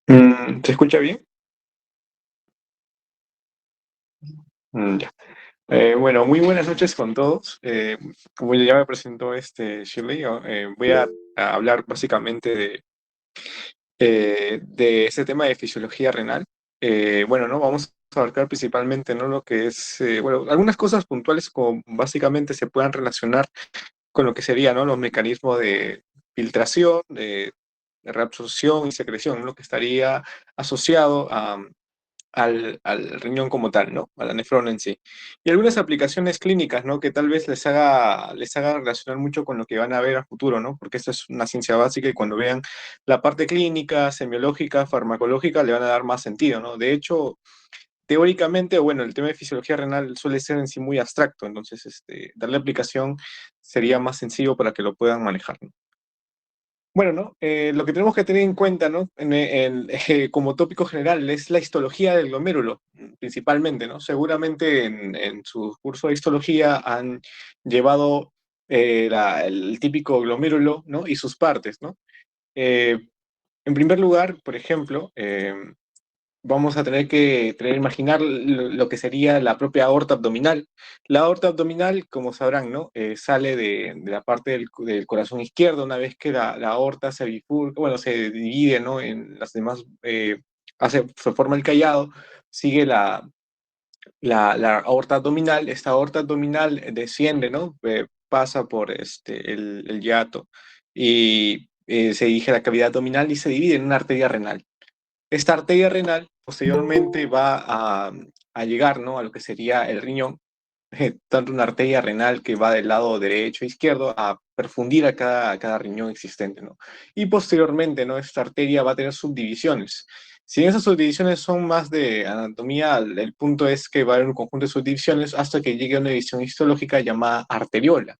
¿Se escucha bien? Ya. Bueno, muy buenas noches con todos. Como ya me presentó Shirley, voy a hablar básicamente de este tema de fisiología renal. Bueno, ¿no? Vamos a abarcar principalmente, ¿no? Lo que es, bueno, algunas cosas puntuales como básicamente se puedan relacionar con lo que sería, ¿no? Los mecanismos de filtración, de reabsorción y secreción, ¿no? Lo que estaría asociado al riñón como tal, ¿no? A la nefrona en sí. Y algunas aplicaciones clínicas, ¿no? Que tal vez les haga relacionar mucho con lo que van a ver a futuro, ¿no? Porque esto es una ciencia básica y cuando vean la parte clínica, semiológica, farmacológica, le van a dar más sentido, ¿no? De hecho, teóricamente, bueno, el tema de fisiología renal suele ser en sí muy abstracto, entonces, darle aplicación sería más sencillo para que lo puedan manejar, ¿no? Bueno, ¿no? Lo que tenemos que tener en cuenta, ¿no? Como tópico general es la histología del glomérulo, principalmente, ¿no? Seguramente en su curso de histología han llevado el típico glomérulo, ¿no? Y sus partes, ¿no? Eh, en primer lugar, por ejemplo, vamos a tener que imaginar lo que sería la propia aorta abdominal. La aorta abdominal, como sabrán, ¿no? Sale de la parte del corazón izquierdo, una vez que la aorta se bifurca, bueno, se divide, ¿no? En las demás, se forma el callado, sigue la aorta abdominal. Esta aorta abdominal desciende, ¿no? Pasa por el hiato y se dirige a la cavidad abdominal y se divide en una arteria renal. Esta arteria renal posteriormente va a llegar, ¿no? A lo que sería el riñón, tanto una arteria renal que va del lado derecho e izquierdo a perfundir a cada riñón existente, ¿no? Y posteriormente, ¿no? Esta arteria va a tener subdivisiones. Si esas subdivisiones son más de anatomía, el punto es que va a haber un conjunto de subdivisiones hasta que llegue a una división histológica llamada arteriola.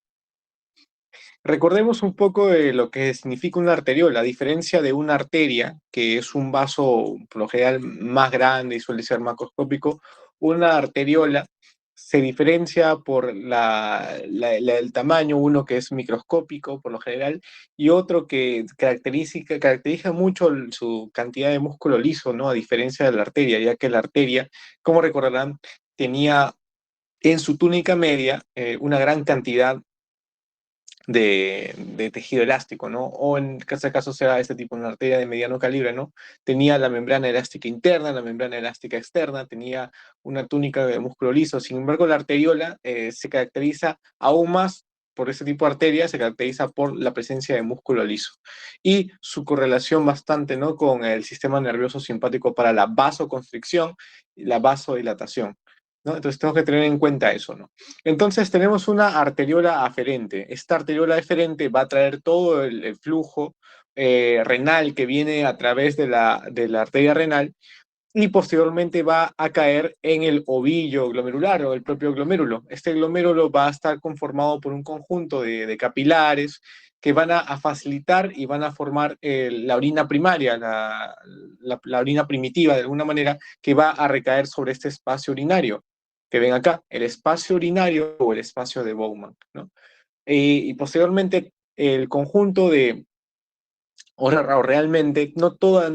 Recordemos un poco de lo que significa una arteriola, a diferencia de una arteria, que es un vaso por lo general más grande y suele ser macroscópico. Una arteriola se diferencia por el tamaño, uno que es microscópico por lo general, y otro que caracteriza mucho su cantidad de músculo liso, ¿no? A diferencia de la arteria, ya que la arteria, como recordarán, tenía en su túnica media una gran cantidad de tejido elástico, ¿no? O en este caso sea este tipo, una arteria de mediano calibre, ¿no? Tenía la membrana elástica interna, la membrana elástica externa, tenía una túnica de músculo liso. Sin embargo, la arteriola se caracteriza aún más por este tipo de arteria, se caracteriza por la presencia de músculo liso y su correlación bastante, ¿no? Con el sistema nervioso simpático para la vasoconstricción y la vasodilatación, ¿no? Entonces tenemos que tener en cuenta eso, ¿no? Entonces tenemos una arteriola aferente. Esta arteriola aferente va a traer todo el flujo renal que viene a través de la arteria renal y posteriormente va a caer en el ovillo glomerular o el propio glomérulo. Este glomérulo va a estar conformado por un conjunto de capilares que van a facilitar y van a formar la orina primaria, la orina primitiva de alguna manera, que va a recaer sobre este espacio urinario que ven acá, el espacio urinario o el espacio de Bowman, ¿no? Y posteriormente el conjunto o realmente, no toda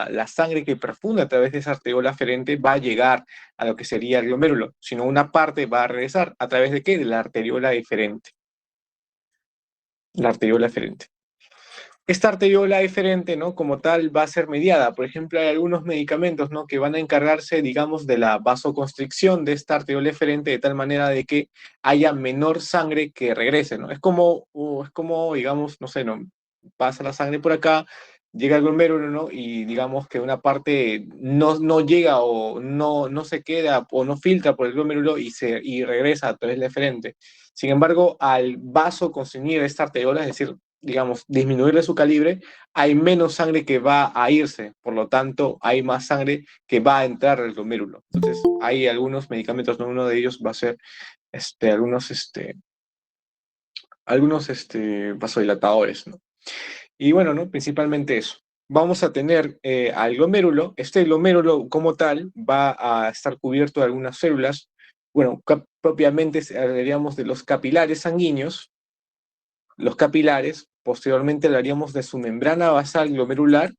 la sangre que perfunde a través de esa arteriola aferente va a llegar a lo que sería el glomérulo, sino una parte va a regresar. ¿A través de qué? De la arteriola eferente. La arteriola eferente. Esta arteriola eferente, ¿no? Como tal, va a ser mediada. Por ejemplo, hay algunos medicamentos, ¿no? Que van a encargarse, digamos, de la vasoconstricción de esta arteriola eferente de tal manera de que haya menor sangre que regrese, ¿no? Es como, digamos, no sé, ¿no? Pasa la sangre por acá, llega al glomérulo, ¿no? Y digamos que una parte no llega o no se queda o no filtra por el glomérulo y regresa a través de la eferente. Sin embargo, al vasoconstricir esta arteriola, es decir, digamos, disminuirle su calibre, hay menos sangre que va a irse, por lo tanto, hay más sangre que va a entrar al glomérulo. Entonces, hay algunos medicamentos, ¿no? Uno de ellos va a ser algunos vasodilatadores, ¿no? Y bueno, ¿no? Principalmente eso. Vamos a tener al glomérulo. Este glomérulo como tal va a estar cubierto de algunas células. Bueno, propiamente hablaríamos de los capilares sanguíneos. Los capilares, posteriormente hablaríamos de su membrana basal glomerular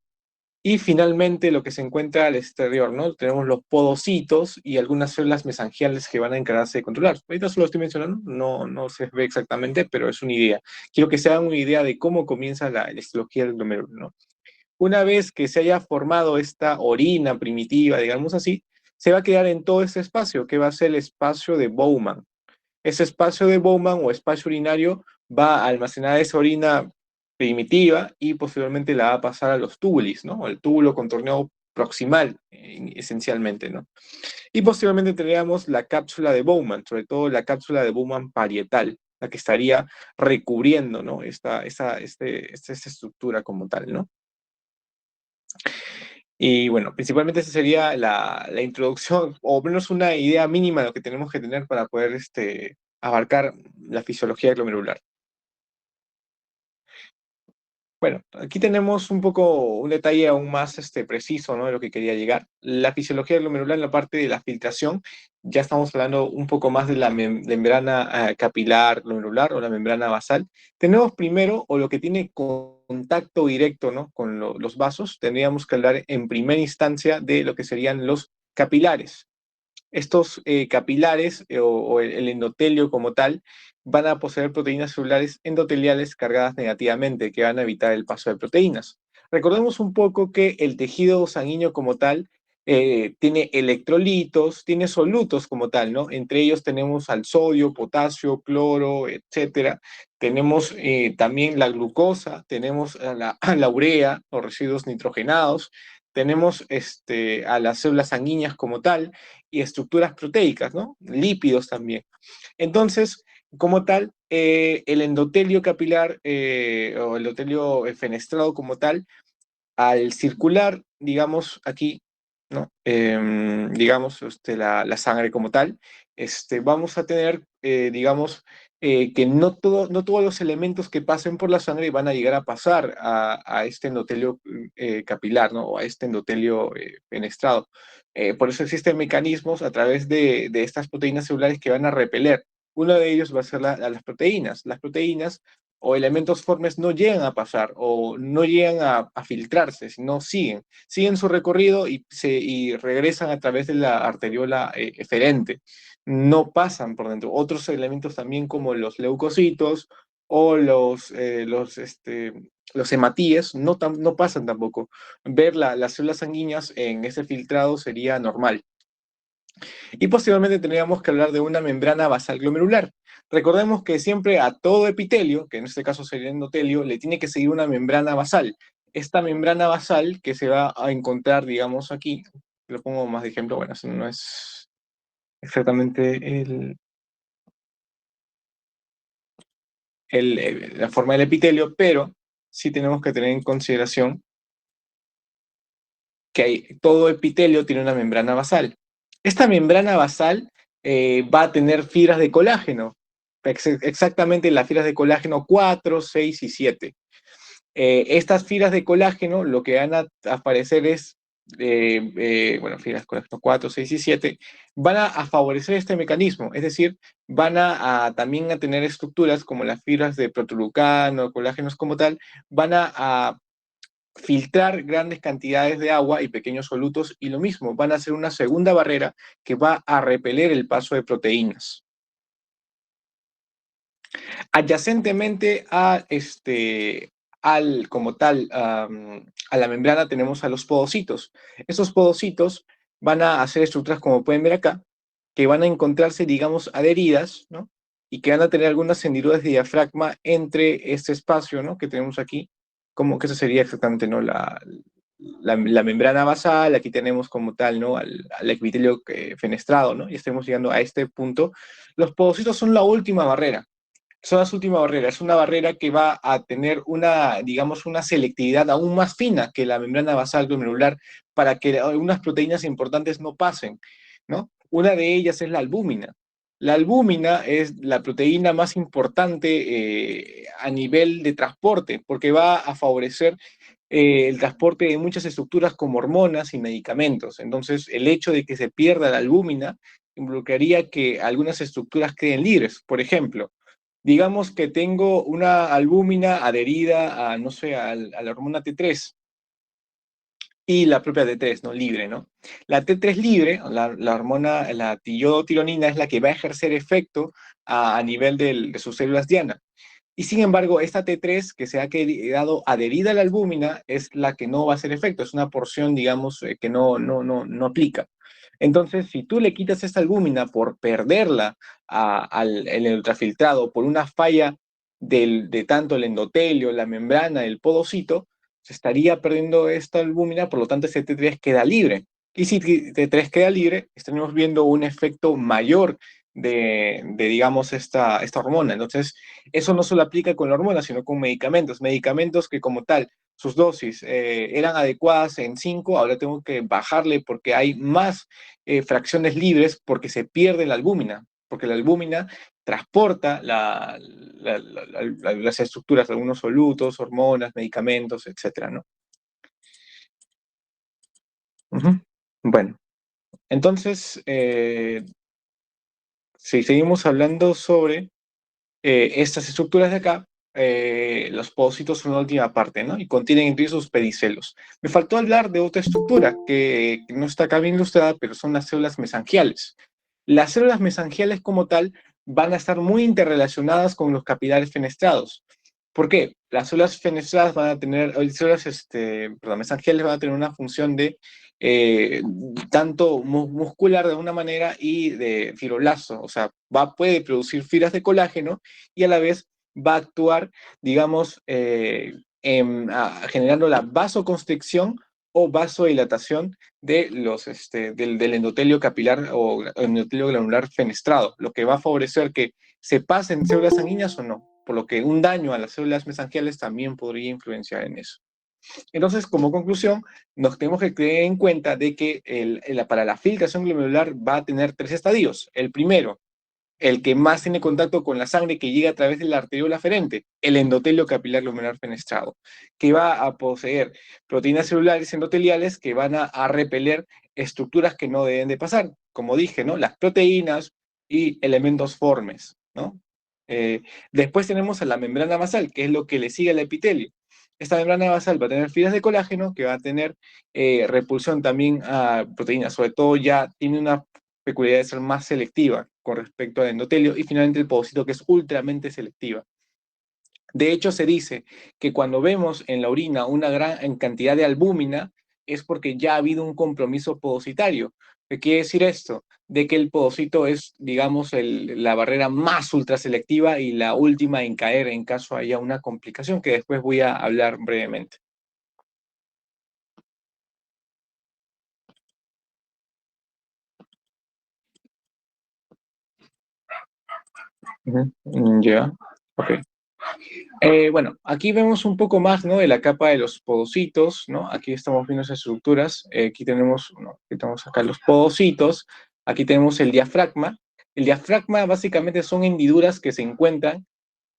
Y finalmente lo que se encuentra al exterior, ¿no? Tenemos los podocitos y algunas células mesangiales que van a encargarse de controlar. Ahorita solo estoy mencionando, no se ve exactamente, pero es una idea. Quiero que se hagan una idea de cómo comienza la histología del glomérulo, ¿no? Una vez que se haya formado esta orina primitiva, digamos así, se va a quedar en todo este espacio, que va a ser el espacio de Bowman. Ese espacio de Bowman o espacio urinario va a almacenar esa orina primitiva y posteriormente la va a pasar a los túbulos, ¿no? El túbulo contorneado proximal, esencialmente, ¿no? Y posteriormente tendríamos la cápsula de Bowman, sobre todo la cápsula de Bowman parietal, la que estaría recubriendo, ¿no? Esta estructura como tal, ¿no? Y bueno, principalmente esa sería la introducción, o menos una idea mínima de lo que tenemos que tener para poder abarcar la fisiología glomerular. Bueno, aquí tenemos un poco un detalle aún más preciso, ¿no? De lo que quería llegar. La fisiología glomerular en la parte de la filtración, ya estamos hablando un poco más de la membrana capilar glomerular o la membrana basal. Tenemos primero, o lo que tiene contacto directo, ¿no? Con los vasos, tendríamos que hablar en primera instancia de lo que serían los capilares. Estos capilares o el endotelio como tal van a poseer proteínas celulares endoteliales cargadas negativamente que van a evitar el paso de proteínas. Recordemos un poco que el tejido sanguíneo como tal tiene electrolitos, tiene solutos como tal, ¿no? Entre ellos tenemos al sodio, potasio, cloro, etcétera. Tenemos también la glucosa, tenemos a la urea o residuos nitrogenados, tenemos a las células sanguíneas como tal y estructuras proteicas, ¿no? Lípidos también. Entonces, como tal, el endotelio capilar o el endotelio fenestrado como tal, al circular, digamos, aquí, ¿no? Digamos, la sangre como tal, vamos a tener, digamos, que no todos los elementos que pasen por la sangre van a llegar a pasar a este endotelio capilar, ¿no? O a este endotelio fenestrado. Por eso existen mecanismos a través de estas proteínas celulares que van a repeler. Uno de ellos va a ser las proteínas. Las proteínas o elementos formes no llegan a pasar o no llegan a filtrarse, sino siguen su recorrido y regresan a través de la arteriola eferente. No pasan por dentro. Otros elementos también como los leucocitos o los hematíes no pasan tampoco. Ver las células sanguíneas en ese filtrado sería normal. Y posteriormente tendríamos que hablar de una membrana basal glomerular. Recordemos que siempre a todo epitelio, que en este caso sería endotelio, le tiene que seguir una membrana basal. Esta membrana basal que se va a encontrar, digamos, aquí, lo pongo más de ejemplo, bueno, eso no es exactamente la forma del epitelio, pero sí tenemos que tener en consideración que todo epitelio tiene una membrana basal. Esta membrana basal va a tener fibras de colágeno, exactamente las fibras de colágeno 4, 6 y 7. Estas fibras de colágeno lo que van a aparecer es, bueno, fibras de colágeno 4, 6 y 7, van a favorecer este mecanismo, es decir, van también a tener estructuras como las fibras de protoglucano, colágenos como tal, van a filtrar grandes cantidades de agua y pequeños solutos y lo mismo, van a hacer una segunda barrera que va a repeler el paso de proteínas. Adyacentemente como tal, a la membrana tenemos a los podocitos. Esos podocitos van a hacer estructuras, como pueden ver acá, que van a encontrarse, digamos, adheridas, ¿no? Y que van a tener algunas hendiduras de diafragma entre este espacio, ¿no? Que tenemos aquí, como que eso sería exactamente, ¿no? La membrana basal, aquí tenemos como tal, ¿no? Al epitelio fenestrado, ¿no? Y estamos llegando a este punto. Los podocitos son la última barrera. Son las últimas barreras. Es una barrera que va a tener digamos, una selectividad aún más fina que la membrana basal glomerular para que algunas proteínas importantes no pasen, ¿no? Una de ellas es la albúmina. La albúmina es la proteína más importante a nivel de transporte porque va a favorecer el transporte de muchas estructuras como hormonas y medicamentos. Entonces, el hecho de que se pierda la albúmina involucraría que algunas estructuras queden libres. Por ejemplo, digamos que tengo una albúmina adherida a, no sé, a la hormona T3. y la propia T3, ¿no? Libre, ¿no? La T3 libre, la hormona, la tiotironina, es la que va a ejercer efecto a nivel de sus células diana. Y sin embargo, esta T3 que se ha quedado adherida a la albúmina es la que no va a hacer efecto, es una porción, digamos, que no aplica. Entonces, si tú le quitas esta albúmina por perderla en el ultrafiltrado, por una falla de tanto el endotelio, la membrana, el podocito, se estaría perdiendo esta albúmina, por lo tanto ese T3 queda libre. Y si T3 queda libre, estaremos viendo un efecto mayor digamos, esta hormona. Entonces, eso no solo aplica con la hormona, sino con medicamentos. Medicamentos que como tal, sus dosis eran adecuadas en 5, ahora tengo que bajarle porque hay más fracciones libres porque se pierde la albúmina, porque la albúmina transporta las estructuras de algunos solutos, hormonas, medicamentos, etcétera, ¿no? Ujú. Bueno, entonces, si seguimos hablando sobre estas estructuras de acá, los pocitos son la última parte, ¿no? Y contienen entre sus pedicelos. Me faltó hablar de otra estructura que no está acá bien ilustrada, pero son las células mesangiales. Las células mesangiales como tal van a estar muy interrelacionadas con los capilares fenestrados. ¿Por qué? Las células fenestradas van a tener, células, perdón, mesangiales van a tener una función de eh, tanto muscular de una manera y de fibroblasto, o sea, puede producir fibras de colágeno y a la vez va a actuar, digamos, generando la vasoconstricción o vasodilatación del endotelio capilar o endotelio granular fenestrado, lo que va a favorecer que se pasen células sanguíneas o no, por lo que un daño a las células mesangiales también podría influenciar en eso. Entonces, como conclusión, nos tenemos que tener en cuenta de que para la filtración glomerular va a tener 3 estadios. El primero, el que más tiene contacto con la sangre que llega a través de la arteriola aferente, el endotelio capilar glomerular fenestrado, que va a poseer proteínas celulares endoteliales que van a repeler estructuras que no deben de pasar, como dije, ¿no? Las proteínas y elementos formes, ¿no? Después tenemos a la membrana basal, que es lo que le sigue al epitelio. Esta membrana basal va a tener fibras de colágeno, que va a tener repulsión también a proteínas, sobre todo ya tiene una peculiaridad de ser más selectiva con respecto al endotelio, y finalmente el podocito, que es ultramente selectiva. De hecho, se dice que cuando vemos en la orina una gran cantidad de albúmina, es porque ya ha habido un compromiso podocitario. ¿Qué quiere decir esto? De que el podocito es, digamos, la barrera más ultraselectiva y la última en caer en caso haya una complicación, que después voy a hablar brevemente. Ya, ok. Bueno, aquí vemos un poco más, ¿no? De la capa de los podocitos, ¿no? Aquí estamos viendo esas estructuras. Aquí tenemos, ¿no? Aquí tenemos acá los podocitos. Aquí tenemos el diafragma. El diafragma básicamente son hendiduras que se encuentran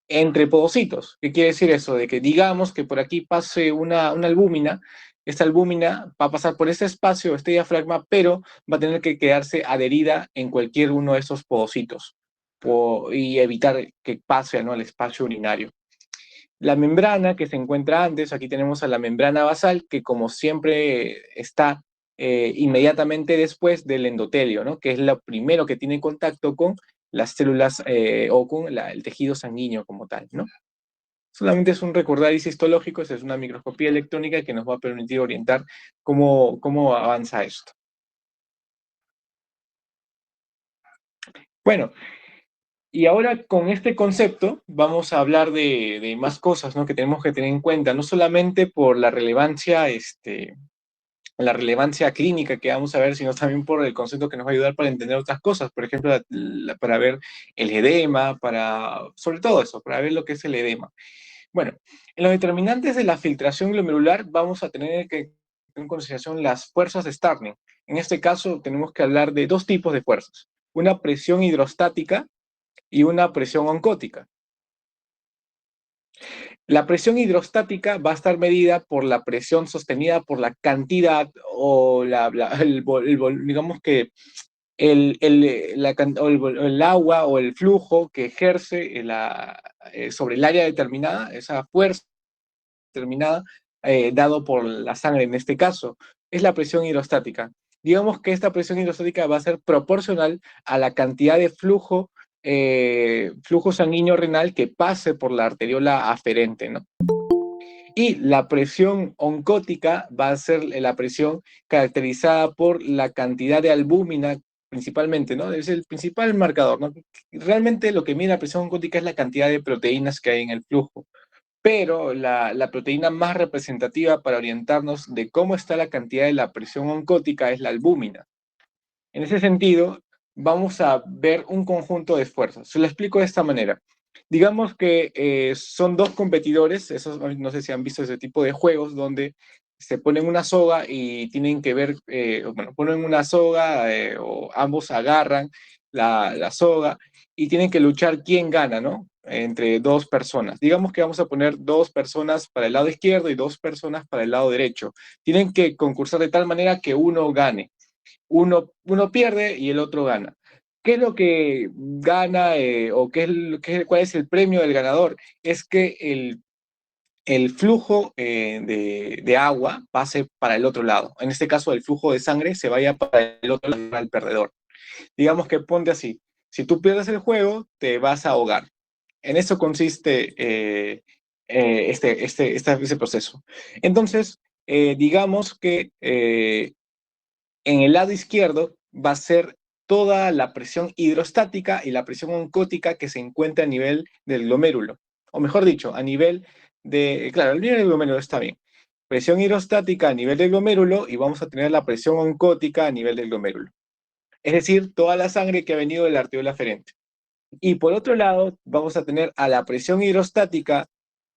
entre podocitos. ¿Qué quiere decir eso? De que digamos que por aquí pase una albúmina, esta albúmina va a pasar por este espacio, este diafragma, pero va a tener que quedarse adherida en cualquier uno de estos podocitos y evitar que pase, ¿no? Al espacio urinario. La membrana que se encuentra antes, aquí tenemos a la membrana basal, que como siempre está inmediatamente después del endotelio, ¿no? Que es lo primero que tiene contacto con las células o con el tejido sanguíneo como tal, ¿no? Solamente es un recordaris histológico, esa es una microscopía electrónica que nos va a permitir orientar cómo avanza esto. Bueno, y ahora con este concepto vamos a hablar de más cosas, ¿no? Que tenemos que tener en cuenta, no solamente por la relevancia clínica que vamos a ver, sino también por el concepto que nos va a ayudar para entender otras cosas, por ejemplo, para ver el edema, sobre todo eso, para ver lo que es el edema. Bueno, en los determinantes de la filtración glomerular vamos a tener que tener en consideración las fuerzas de Starling. En este caso tenemos que hablar de dos tipos de fuerzas, una presión hidrostática y una presión oncótica. La presión hidrostática va a estar medida por la presión sostenida por la cantidad o digamos que el agua o el flujo que ejerce sobre el área determinada, esa fuerza determinada, dado por la sangre en este caso, es la presión hidrostática. Digamos que esta presión hidrostática va a ser proporcional a la cantidad de flujo sanguíneo renal que pase por la arteriola aferente, ¿no? Y la presión oncótica va a ser la presión caracterizada por la cantidad de albúmina principalmente, ¿no? Es el principal marcador, ¿no? Realmente lo que mide la presión oncótica es la cantidad de proteínas que hay en el flujo, pero la proteína más representativa para orientarnos de cómo está la cantidad de la presión oncótica es la albúmina. En ese sentido, vamos a ver un conjunto de esfuerzos. Se lo explico de esta manera. Digamos que son dos competidores, esos, no sé si han visto ese tipo de juegos donde se ponen una soga y tienen que ver, bueno, ponen una soga o ambos agarran la soga y tienen que luchar quién gana, ¿no? Entre dos personas. Digamos que vamos a poner dos personas para el lado izquierdo y dos personas para el lado derecho. Tienen que concursar de tal manera que uno gane. Uno pierde y el otro gana. ¿Qué es lo que gana o cuál es el premio del ganador? Es que el flujo de agua pase para el otro lado. En este caso, el flujo de sangre se vaya para el otro lado, al perdedor. Digamos que ponte así, si tú pierdes el juego, te vas a ahogar. En eso consiste ese proceso. Entonces, digamos que en el lado izquierdo va a ser toda la presión hidrostática y la presión oncótica que se encuentra a nivel del glomérulo. O mejor dicho, a nivel claro, el nivel del glomérulo está bien. Presión hidrostática a nivel del glomérulo y vamos a tener la presión oncótica a nivel del glomérulo. Es decir, toda la sangre que ha venido de la arteriola aferente. Y por otro lado, vamos a tener a la presión hidrostática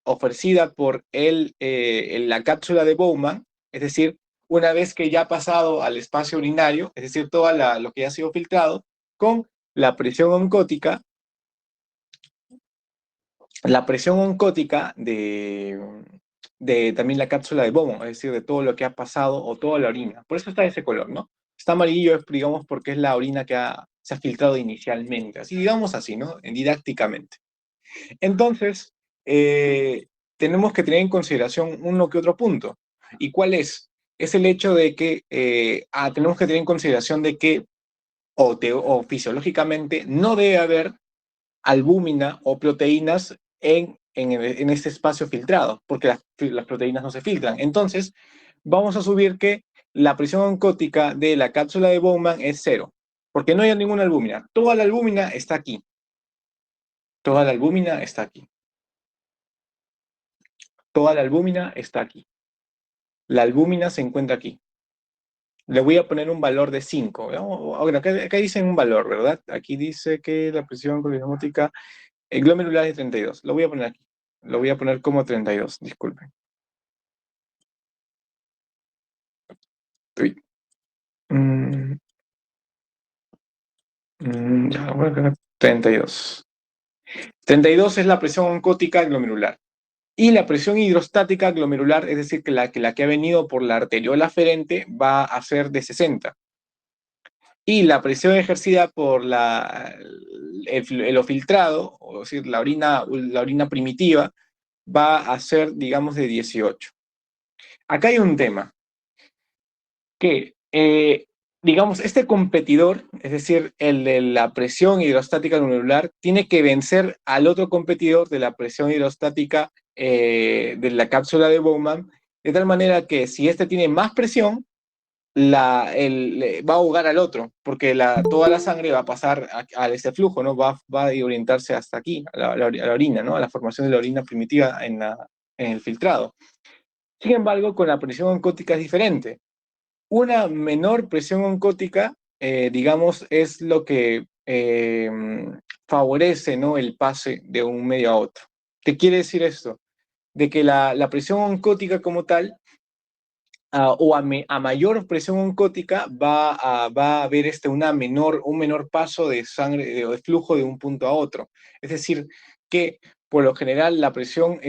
ofrecida por la cápsula de Bowman, es decir, una vez que ya ha pasado al espacio urinario, es decir, todo lo que ya ha sido filtrado, con la presión oncótica de también la cápsula de Bowman, es decir, de todo lo que ha pasado o toda la orina. Por eso está ese color, ¿no? Está amarillo, digamos, porque es la orina que se ha filtrado inicialmente, así digamos así, ¿no? Didácticamente. Entonces, tenemos que tener en consideración uno que otro punto. ¿Y cuál es? Es el hecho de que tenemos que tener en consideración de que o fisiológicamente no debe haber albúmina o proteínas en este espacio filtrado, porque las proteínas no se filtran. Entonces, vamos a subir que la presión oncótica de la cápsula de Bowman es cero, porque no hay ninguna albúmina. Toda la albúmina está aquí. Toda la albúmina está aquí. Toda la albúmina está aquí. La albúmina se encuentra aquí. Le voy a poner un valor de 5. Bueno, acá dice un valor, ¿verdad? Aquí dice que la presión osmótica glomerular es 32. Lo voy a poner aquí. Lo voy a poner como 32, disculpen. Uy. Ya, voy a poner 32. 32 es la presión oncótica glomerular. Y la presión hidrostática glomerular, es decir, que la que ha venido por la arteriola aferente, va a ser de 60. Y la presión ejercida por el filtrado, o decir, la orina primitiva, va a ser, digamos, de 18. Acá hay un tema, que, digamos, este competidor, es decir, el de la presión hidrostática glomerular, tiene que vencer al otro competidor de la presión hidrostática de la cápsula de Bowman, de tal manera que si este tiene más presión, va a ahogar al otro, porque toda la sangre va a pasar a ese flujo, ¿no? Va a orientarse hasta aquí, a la orina, ¿no? A la formación de la orina primitiva en el filtrado. Sin embargo, con la presión oncótica es diferente. Una menor presión oncótica, digamos, es lo que favorece, ¿no? El pase de un medio a otro. ¿Qué quiere decir esto? De que la presión oncótica como tal a mayor presión oncótica va a haber un menor paso de sangre, de flujo de un punto a otro. Es decir, que por lo general la presión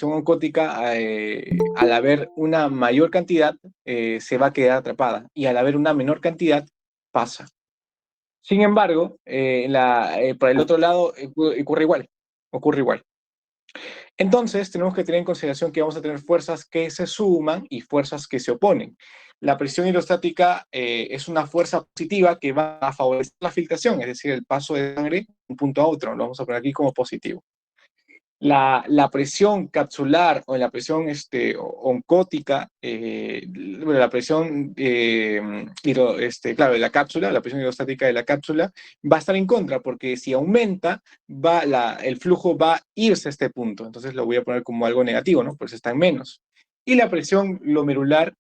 oncótica, al haber una mayor cantidad, se va a quedar atrapada y al haber una menor cantidad, pasa. Sin embargo, por el otro lado ocurre igual. Ocurre igual. Entonces, tenemos que tener en consideración que vamos a tener fuerzas que se suman y fuerzas que se oponen. La presión hidrostática es una fuerza positiva que va a favorecer la filtración, es decir, el paso de sangre de un punto a otro. Lo vamos a poner aquí como positivo. La presión capsular o la presión oncótica, bueno, la presión claro, de la cápsula, la presión hidrostática de la cápsula, va a estar en contra, porque si aumenta, el flujo va a irse a este punto. Entonces lo voy a poner como algo negativo, ¿no? Pues está en menos. Y la presión glomerular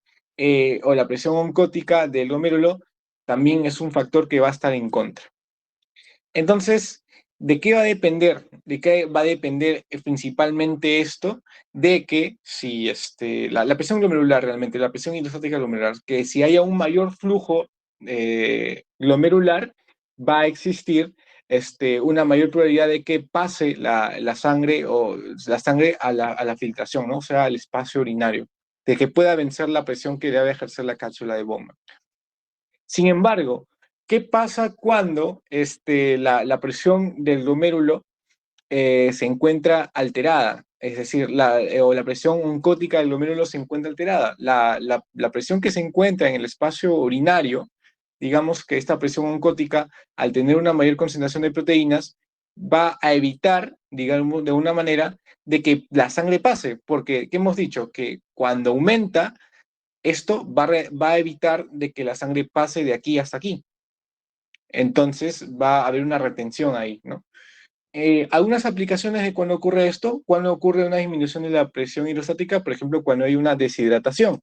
o la presión oncótica del glomérulo también es un factor que va a estar en contra. Entonces, ¿de qué va a depender? ¿De qué va a depender principalmente esto? De que si la presión glomerular realmente, la presión hidrostática glomerular, que si haya un mayor flujo glomerular, va a existir una mayor probabilidad de que pase la sangre o la sangre a la filtración, ¿no? O sea, al espacio urinario, de que pueda vencer la presión que debe ejercer la cápsula de Bowman. Sin embargo, ¿qué pasa cuando la presión del glomérulo se encuentra alterada? Es decir, o la presión oncótica del glomérulo se encuentra alterada. La presión que se encuentra en el espacio urinario, digamos que esta presión oncótica, al tener una mayor concentración de proteínas, va a evitar, digamos, de una manera, de que la sangre pase, porque, ¿qué hemos dicho? Que cuando aumenta, esto va a evitar de que la sangre pase de aquí hasta aquí. Entonces va a haber una retención ahí, ¿no? Algunas aplicaciones de cuando ocurre esto, cuando ocurre una disminución de la presión hidrostática, por ejemplo, cuando hay una deshidratación.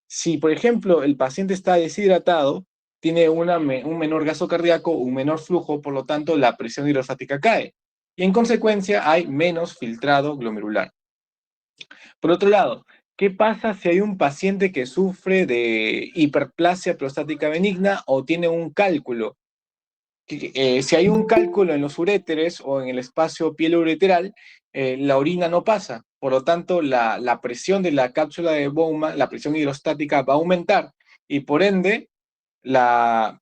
Si, por ejemplo, el paciente está deshidratado, tiene un menor gasto cardíaco, un menor flujo, por lo tanto, la presión hidrostática cae. Y en consecuencia hay menos filtrado glomerular. Por otro lado, ¿qué pasa si hay un paciente que sufre de hiperplasia prostática benigna o tiene un cálculo? Si hay un cálculo en los uréteres o en el espacio pielo-ureteral, la orina no pasa. Por lo tanto, la presión de la cápsula de Bowman, la presión hidrostática va a aumentar y por ende la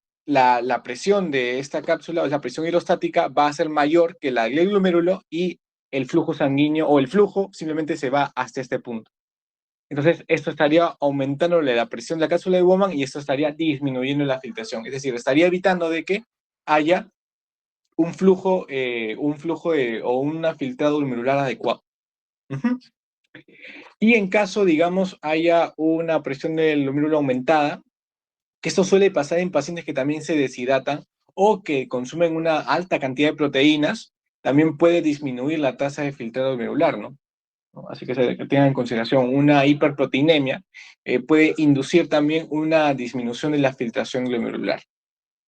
presión de esta cápsula, o la presión hidrostática, va a ser mayor que la del glomérulo y el flujo sanguíneo o el flujo simplemente se va hasta este punto. Entonces, esto estaría aumentando la presión de la cápsula de Bowman y esto estaría disminuyendo la filtración. Es decir, estaría evitando de que haya un flujo o una filtrado glomerular adecuado. Uh-huh. Y en caso, digamos, haya una presión del glomérulo aumentada, que esto suele pasar en pacientes que también se deshidratan o que consumen una alta cantidad de proteínas, también puede disminuir la tasa de filtrado glomerular, ¿no? Así que tengan en consideración, una hiperproteinemia puede inducir también una disminución de la filtración glomerular.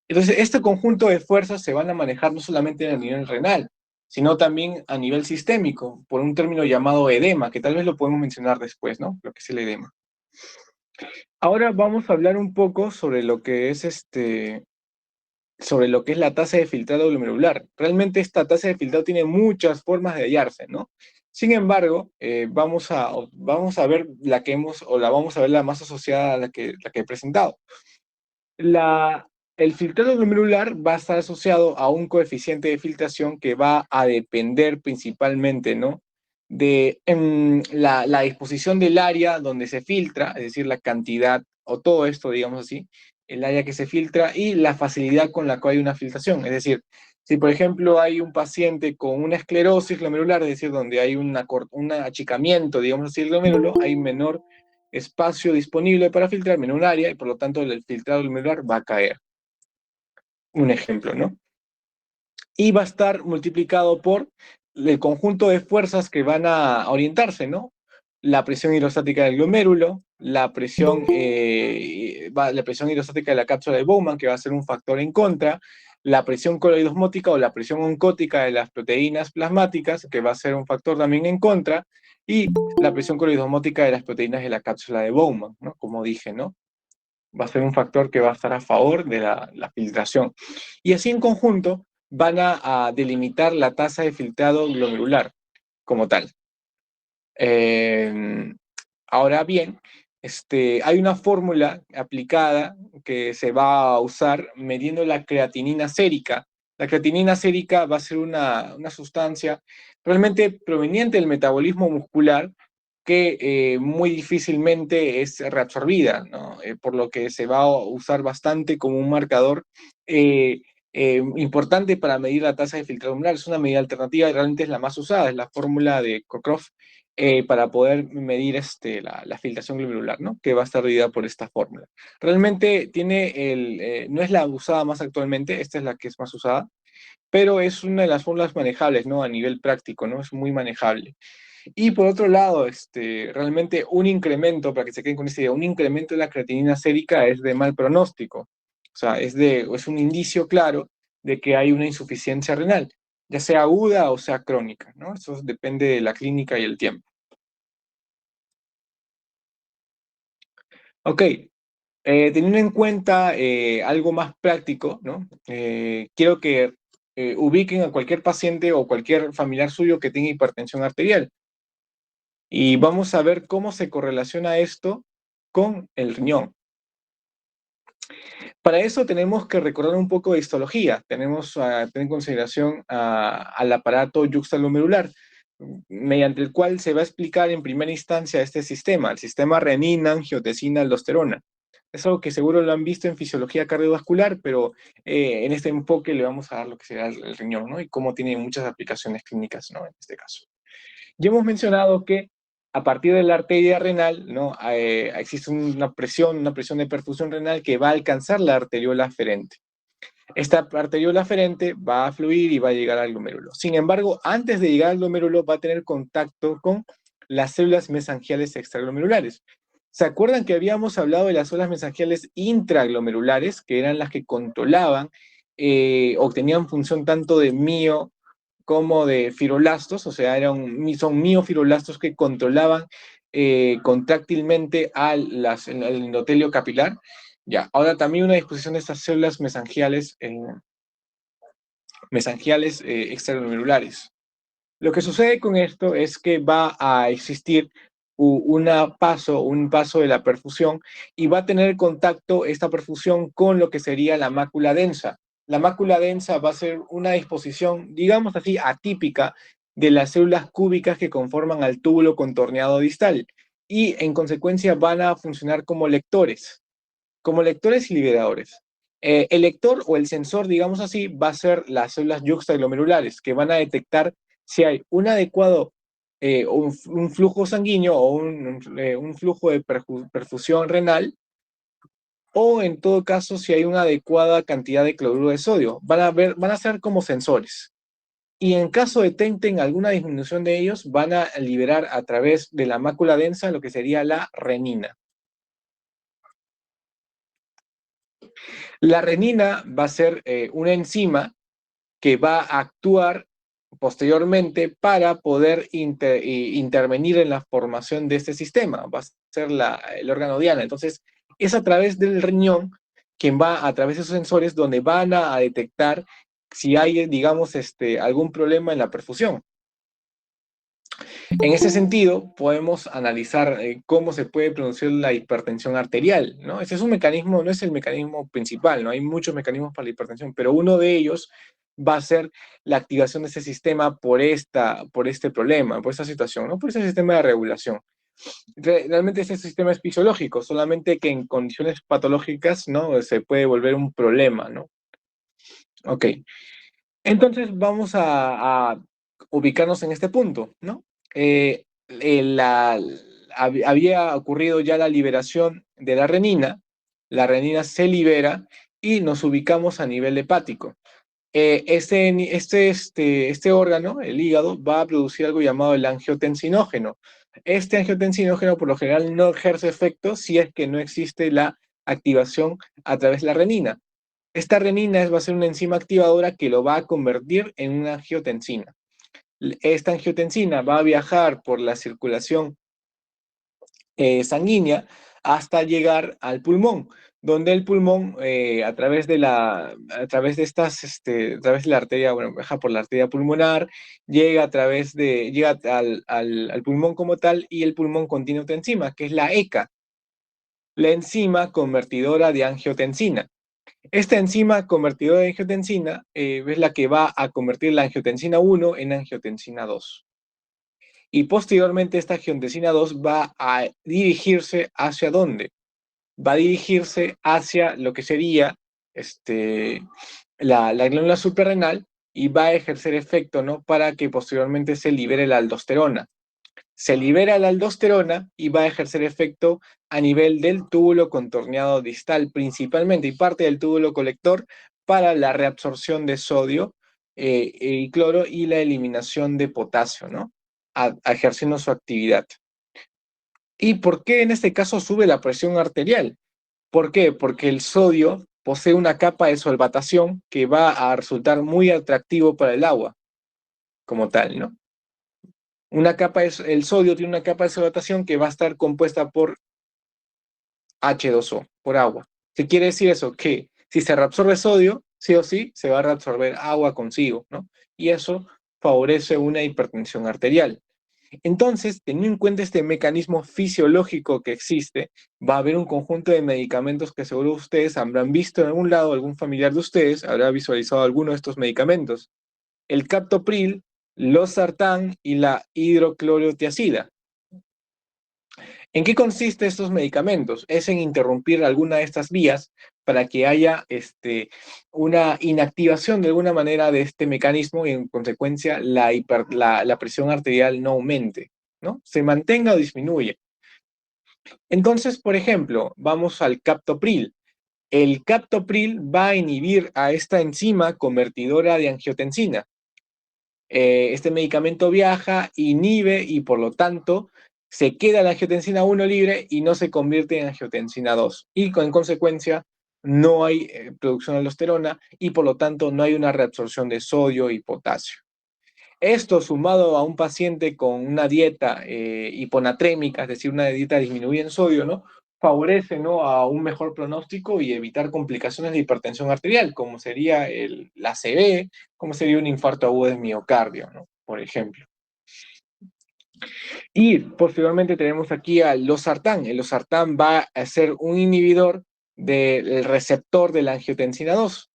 Entonces, este conjunto de fuerzas se van a manejar no solamente a nivel renal, sino también a nivel sistémico, por un término llamado edema, que tal vez lo podemos mencionar después, ¿no? Lo que es el edema. Ahora vamos a hablar un poco sobre lo que es sobre lo que es la tasa de filtrado glomerular. Realmente esta tasa de filtrado tiene muchas formas de hallarse, ¿no? Sin embargo, vamos a ver la que vamos a ver la más asociada a la que he presentado. El filtrado glomerular va a estar asociado a un coeficiente de filtración que va a depender principalmente, ¿no? De la disposición del área donde se filtra, es decir, la cantidad, o todo esto, digamos así, el área que se filtra y la facilidad con la cual hay una filtración. Es decir, si por ejemplo hay un paciente con una esclerosis glomerular, es decir, donde hay un achicamiento, digamos así, del glomérulo, hay menor espacio disponible para filtrar, menor área, y por lo tanto el filtrado glomerular va a caer. Un ejemplo, ¿no? Y va a estar multiplicado por el conjunto de fuerzas que van a orientarse, ¿no? La presión hidrostática del glomérulo, la presión hidrostática de la cápsula de Bowman, que va a ser un factor en contra, la presión coloidosmótica o la presión oncótica de las proteínas plasmáticas, que va a ser un factor también en contra, y la presión coloidosmótica de las proteínas de la cápsula de Bowman, ¿no? Como dije, ¿no? Va a ser un factor que va a estar a favor de la filtración. Y así en conjunto van a delimitar la tasa de filtrado glomerular como tal. Ahora bien, hay una fórmula aplicada que se va a usar midiendo la creatinina sérica. La creatinina sérica va a ser una sustancia realmente proveniente del metabolismo muscular que muy difícilmente es reabsorbida, ¿no? Por lo que se va a usar bastante como un marcador eh, importante para medir la tasa de filtrado glomerular. Es una medida alternativa y realmente es la más usada, es la fórmula de Cockcroft para poder medir la filtración glomerular, ¿no? Que va a estar medida por esta fórmula. Realmente no es la usada más actualmente, esta es la que es más usada, pero es una de las fórmulas manejables, ¿no? A nivel práctico, ¿no? Es muy manejable. Y por otro lado, realmente un incremento, para que se queden con esta idea, un incremento de la creatinina sérica es de mal pronóstico. O sea, es un indicio claro de que hay una insuficiencia renal, ya sea aguda o sea crónica, ¿no? Eso depende de la clínica y el tiempo. Ok, teniendo en cuenta algo más práctico, ¿no? Quiero que ubiquen a cualquier paciente o cualquier familiar suyo que tenga hipertensión arterial. Y vamos a ver cómo se correlaciona esto con el riñón. Para eso tenemos que recordar un poco de histología. Tenemos que tener en consideración al aparato yuxtaglomerular, mediante el cual se va a explicar en primera instancia este sistema, el sistema renina, angiotensina, aldosterona. Es algo que seguro lo han visto en fisiología cardiovascular, pero en este enfoque le vamos a dar lo que será el riñón, ¿no? Y cómo tiene muchas aplicaciones clínicas, ¿no? En este caso. Ya hemos mencionado que a partir de la arteria renal, ¿no? Existe una presión de perfusión renal que va a alcanzar la arteriola aferente. Esta arteriola aferente va a fluir y va a llegar al glomérulo. Sin embargo, antes de llegar al glomérulo va a tener contacto con las células mesangiales extraglomerulares. ¿Se acuerdan que habíamos hablado de las células mesangiales intraglomerulares, que eran las que controlaban o tenían función tanto de mío como de fibroblastos, o sea, son miofibroblastos que controlaban contráctilmente el endotelio capilar? Ya, ahora también una disposición de estas células mesangiales extraglomerulares. Lo que sucede con esto es que va a existir un paso de la perfusión y va a tener contacto esta perfusión con lo que sería la mácula densa. La mácula densa va a ser una disposición, digamos así, atípica de las células cúbicas que conforman al túbulo contorneado distal y en consecuencia van a funcionar como lectores y liberadores. El lector o el sensor, digamos así, va a ser las células yuxtaglomerulares, que van a detectar si hay un adecuado un flujo sanguíneo o un flujo de perfusión renal, o en todo caso si hay una adecuada cantidad de cloruro de sodio. Van a ser como sensores. Y en caso detecten alguna disminución de ellos, van a liberar a través de la mácula densa lo que sería la renina. La renina va a ser una enzima que va a actuar posteriormente para poder intervenir en la formación de este sistema. Va a ser el órgano diana. Entonces, es a través del riñón quien va a través de esos sensores donde van a detectar si hay, digamos, algún problema en la perfusión. En ese sentido, podemos analizar cómo se puede producir la hipertensión arterial, ¿no? Ese es un mecanismo, no es el mecanismo principal, ¿no? Hay muchos mecanismos para la hipertensión, pero uno de ellos va a ser la activación de ese sistema por este problema, por esta situación, ¿no? Por ese sistema de regulación. Realmente ese sistema es fisiológico, solamente que en condiciones patológicas, ¿no? Se puede volver un problema, ¿no? Ok. Entonces vamos a ubicarnos en este punto, ¿no? Había ocurrido ya la liberación de la renina se libera y nos ubicamos a nivel hepático. Este órgano, el hígado, va a producir algo llamado el angiotensinógeno. Este angiotensinógeno por lo general no ejerce efecto si es que no existe la activación a través de la renina. Esta renina va a ser una enzima activadora que lo va a convertir en una angiotensina. Esta angiotensina va a viajar por la circulación sanguínea hasta llegar al pulmón, donde el pulmón, a través de la arteria, bueno, viaja por la arteria pulmonar, llega al pulmón como tal, y el pulmón contiene otra enzima, que es la ECA, la enzima convertidora de angiotensina. Esta enzima convertidora de angiotensina es la que va a convertir la angiotensina 1 en angiotensina 2. Y posteriormente esta angiotensina 2 va a dirigirse ¿hacia dónde? Va a dirigirse hacia lo que sería la glándula suprarrenal y va a ejercer efecto, ¿no? Para que posteriormente se libere la aldosterona. Se libera la aldosterona y va a ejercer efecto a nivel del túbulo contorneado distal principalmente y parte del túbulo colector para la reabsorción de sodio y cloro y la eliminación de potasio, ¿no? Ejerciendo su actividad. ¿Y por qué en este caso sube la presión arterial? ¿Por qué? Porque el sodio posee una capa de solvatación que va a resultar muy atractivo para el agua, como tal, ¿no? El sodio tiene una capa de solvatación que va a estar compuesta por H2O, por agua. ¿Qué quiere decir eso? Que si se reabsorbe sodio, sí o sí, se va a reabsorber agua consigo, ¿no? Y eso favorece una hipertensión arterial. Entonces, teniendo en cuenta este mecanismo fisiológico que existe, va a haber un conjunto de medicamentos que seguro ustedes habrán visto en algún lado, algún familiar de ustedes habrá visualizado alguno de estos medicamentos. El captopril, losartán y la hidroclorotiazida. ¿En qué consiste estos medicamentos? Es en interrumpir alguna de estas vías para que haya una inactivación de alguna manera de este mecanismo y en consecuencia la presión arterial no aumente, ¿no? Se mantenga o disminuye. Entonces, por ejemplo, vamos al captopril. El captopril va a inhibir a esta enzima convertidora de angiotensina. Este medicamento viaja, inhibe y por lo tanto se queda la angiotensina 1 libre y no se convierte en angiotensina 2. Y en consecuencia no hay producción de aldosterona y por lo tanto no hay una reabsorción de sodio y potasio. Esto sumado a un paciente con una dieta hiponatrémica, es decir, una dieta disminuida en sodio, ¿no? Favorece, ¿no? A un mejor pronóstico y evitar complicaciones de hipertensión arterial, como sería la ACV, como sería un infarto agudo de miocardio, ¿no? Por ejemplo. Y posteriormente tenemos aquí al losartán. El losartán va a ser un inhibidor del receptor de la angiotensina 2.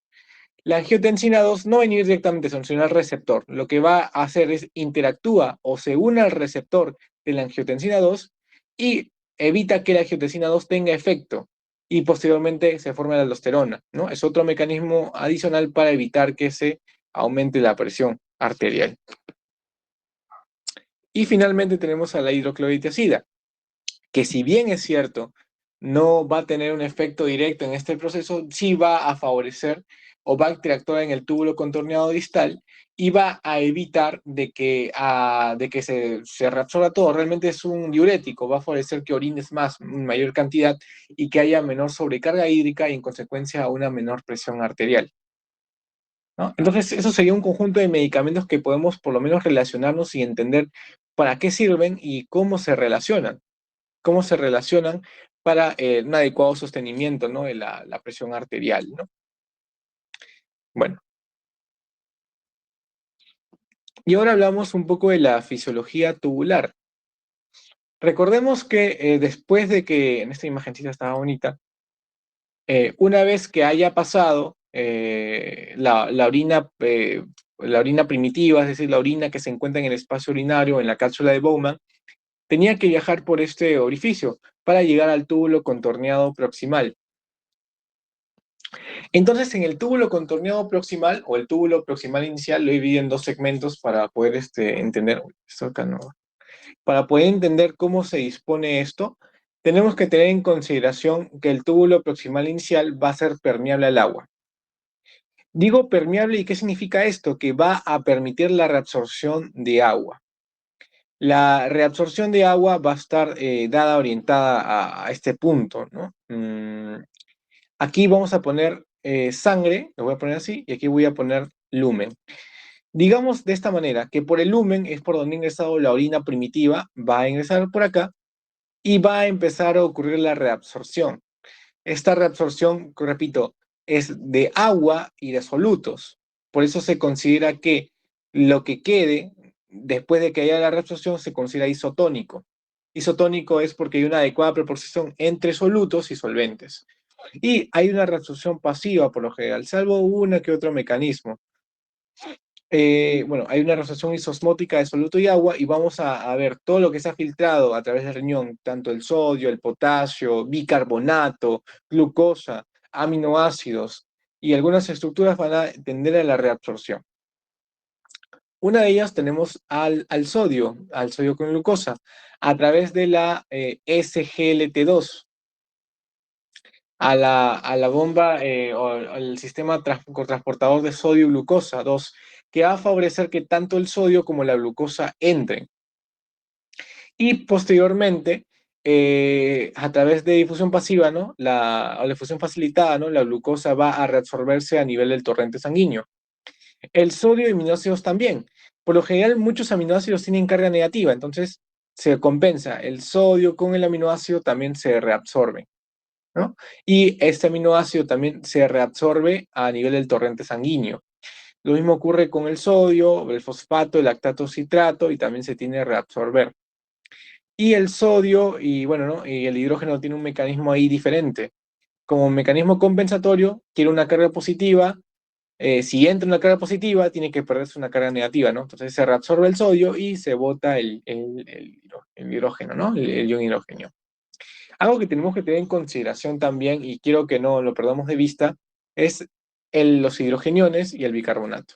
La angiotensina 2 no va a inhibir directamente, sino al receptor. Lo que va a hacer es interactúa o se une al receptor de la angiotensina 2 y evita que la angiotensina 2 tenga efecto y posteriormente se forme la aldosterona, ¿no? Es otro mecanismo adicional para evitar que se aumente la presión arterial. Y finalmente tenemos a la hidroclorotiazida, que si bien es cierto, no va a tener un efecto directo en este proceso, sí va a favorecer o va a interactuar en el túbulo contorneado distal y va a evitar de que se reabsorba todo. Realmente es un diurético, va a favorecer que orines más, en mayor cantidad y que haya menor sobrecarga hídrica y en consecuencia una menor presión arterial, ¿no? Entonces, eso sería un conjunto de medicamentos que podemos por lo menos relacionarnos y entender para qué sirven y cómo se relacionan para un adecuado sostenimiento, ¿no? De la presión arterial, ¿no? Bueno, y ahora hablamos un poco de la fisiología tubular. Recordemos que después de que, en esta imagencita estaba bonita, una vez que haya pasado la orina primitiva, es decir, la orina que se encuentra en el espacio urinario, en la cápsula de Bowman, tenía que viajar por este orificio para llegar al túbulo contorneado proximal. Entonces, en el túbulo contorneado proximal o el túbulo proximal inicial lo he dividido en dos segmentos para poder entender, esto acá no, para poder entender cómo se dispone esto, tenemos que tener en consideración que el túbulo proximal inicial va a ser permeable al agua. Digo permeable, ¿y qué significa esto? Que va a permitir la reabsorción de agua. La reabsorción de agua va a estar orientada a este punto, ¿no? Aquí vamos a poner sangre, lo voy a poner así, y aquí voy a poner lumen. Digamos de esta manera, que por el lumen es por donde ha ingresado la orina primitiva, va a ingresar por acá y va a empezar a ocurrir la reabsorción. Esta reabsorción, repito, es de agua y de solutos. Por eso se considera que lo que quede después de que haya la reabsorción se considera isotónico. Isotónico es porque hay una adecuada proporción entre solutos y solventes. Y hay una reabsorción pasiva por lo general, salvo uno que otro mecanismo. Bueno, hay una reabsorción isosmótica de soluto y agua y vamos a ver todo lo que se ha filtrado a través del riñón, tanto el sodio, el potasio, bicarbonato, glucosa, aminoácidos y algunas estructuras van a tender a la reabsorción. Una de ellas tenemos al sodio con glucosa, a través de la SGLT2, a la bomba o al sistema transportador de sodio-glucosa 2, que va a favorecer que tanto el sodio como la glucosa entren. Y posteriormente, a través de difusión pasiva, ¿no? O la difusión facilitada, ¿no? La glucosa va a reabsorberse a nivel del torrente sanguíneo. El sodio y aminoácidos también. Por lo general, muchos aminoácidos tienen carga negativa, entonces se compensa. El sodio con el aminoácido también se reabsorbe, ¿no? Y este aminoácido también se reabsorbe a nivel del torrente sanguíneo. Lo mismo ocurre con el sodio, el fosfato, el lactato citrato y también se tiene que reabsorber. Y el sodio y bueno, ¿no? Y el hidrógeno tiene un mecanismo ahí diferente. Como mecanismo compensatorio, quiere una carga positiva. Si entra una carga positiva, tiene que perderse una carga negativa, ¿no? Entonces se reabsorbe el sodio y se bota el hidrógeno, ¿no? El ion hidrógeno. Algo que tenemos que tener en consideración también, y quiero que no lo perdamos de vista, es los hidrogeniones y el bicarbonato.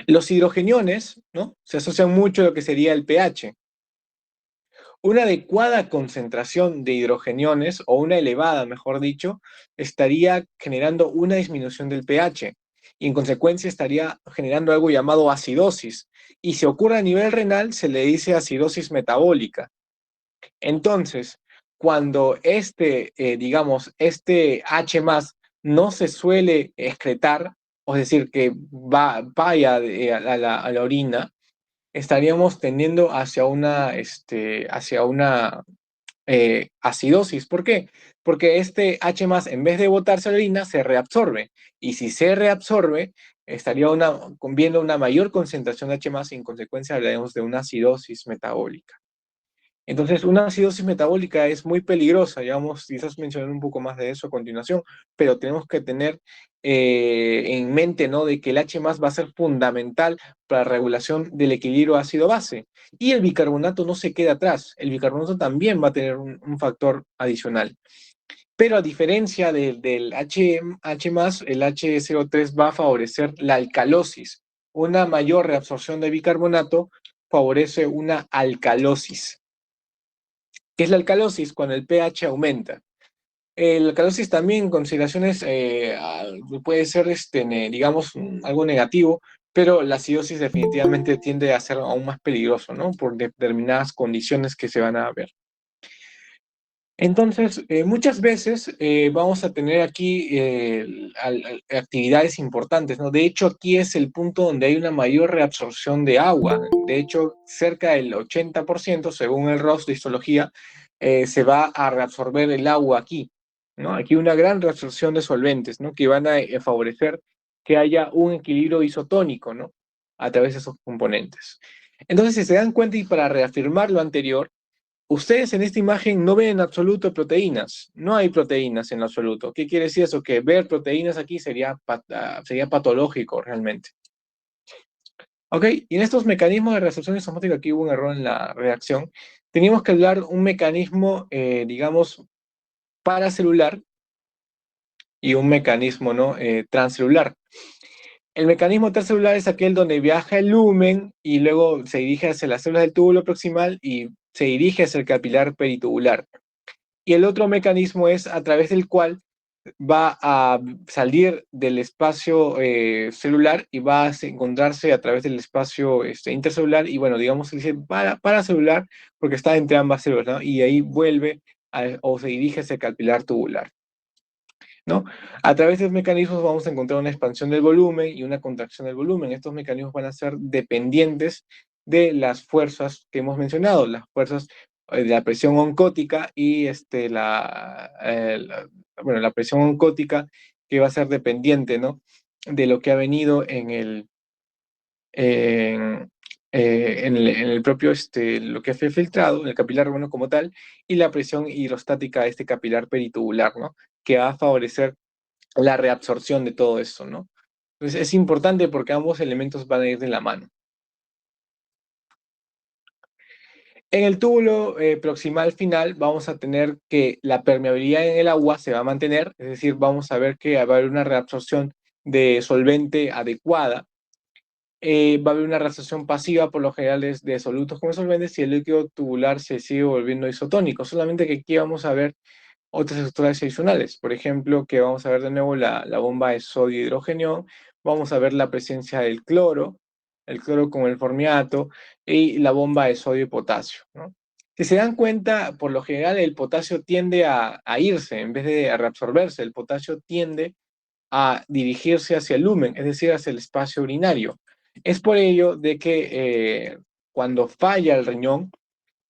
Los hidrogeniones, ¿no? Se asocian mucho a lo que sería el pH. Una adecuada concentración de hidrogeniones, o una elevada, mejor dicho, estaría generando una disminución del pH y en consecuencia estaría generando algo llamado acidosis. Y si ocurre a nivel renal, se le dice acidosis metabólica. Entonces, cuando digamos, este H más no se suele excretar, es decir, que vaya a la orina, estaríamos tendiendo hacia una acidosis. ¿Por qué? Porque este H más, en vez de botarse a la orina, se reabsorbe. Y si se reabsorbe, estaría viendo una mayor concentración de H más y en consecuencia hablaríamos de una acidosis metabólica. Entonces, una acidosis metabólica es muy peligrosa, ya vamos quizás mencionar un poco más de eso a continuación, pero tenemos que tener en mente, ¿no? De que el H más va a ser fundamental para la regulación del equilibrio ácido-base. Y el bicarbonato no se queda atrás, el bicarbonato también va a tener un factor adicional. Pero a diferencia del H más, el HCO3 va a favorecer la alcalosis. Una mayor reabsorción de bicarbonato favorece una alcalosis. ¿Qué es la alcalosis? Cuando el pH aumenta. La alcalosis también en consideraciones puede ser, digamos, algo negativo, pero la acidosis definitivamente tiende a ser aún más peligroso, ¿no? Por determinadas condiciones que se van a ver. Entonces, muchas veces vamos a tener aquí actividades importantes, ¿no? De hecho, aquí es el punto donde hay una mayor reabsorción de agua. De hecho, cerca del 80%, según el ROS de histología, se va a reabsorber el agua aquí, ¿no? Aquí una gran reabsorción de solventes, ¿no? Que van a favorecer que haya un equilibrio isotónico, ¿no? A través de esos componentes. Entonces, si se dan cuenta y para reafirmar lo anterior, ustedes en esta imagen no ven en absoluto proteínas, no hay proteínas en absoluto. ¿Qué quiere decir eso? Que ver proteínas aquí sería patológico realmente. ¿Ok? Y en estos mecanismos de reabsorción isosmótica, aquí hubo un error en la reacción, teníamos que hablar un mecanismo, digamos, paracelular y un mecanismo, ¿no? Transcelular. El mecanismo transcelular es aquel donde viaja el lumen y luego se dirige hacia las células del túbulo proximal y se dirige hacia el capilar peritubular. Y el otro mecanismo es a través del cual va a salir del espacio celular y va a encontrarse a través del espacio intercelular y bueno, digamos, se dice paracelular porque está entre ambas células, ¿no? Y ahí vuelve o se dirige hacia el capilar tubular, ¿no? A través de los mecanismos vamos a encontrar una expansión del volumen y una contracción del volumen. Estos mecanismos van a ser dependientes de las fuerzas que hemos mencionado, las fuerzas de la presión oncótica y bueno, la presión oncótica que va a ser dependiente, ¿no? De lo que ha venido en en el propio, lo que fue filtrado, en el capilar, bueno, como tal, y la presión hidrostática de este capilar peritubular, ¿no? Que va a favorecer la reabsorción de todo esto, ¿no? Entonces es importante porque ambos elementos van a ir de la mano. En el túbulo proximal final vamos a tener que la permeabilidad en el agua se va a mantener, es decir, vamos a ver que va a haber una reabsorción de solvente adecuada. Va a haber una reabsorción pasiva, por lo general es de solutos como solventes, y el líquido tubular se sigue volviendo isotónico. Solamente que aquí vamos a ver otras estructuras adicionales. Por ejemplo, que vamos a ver de nuevo la bomba de sodio hidrógeno, vamos a ver la presencia del cloro, el cloro con el formiato, y la bomba de sodio y potasio, ¿no? Si se dan cuenta, por lo general el potasio tiende a irse en vez de a reabsorberse. El potasio tiende a dirigirse hacia el lumen, es decir, hacia el espacio urinario. Es por ello de que cuando falla el riñón,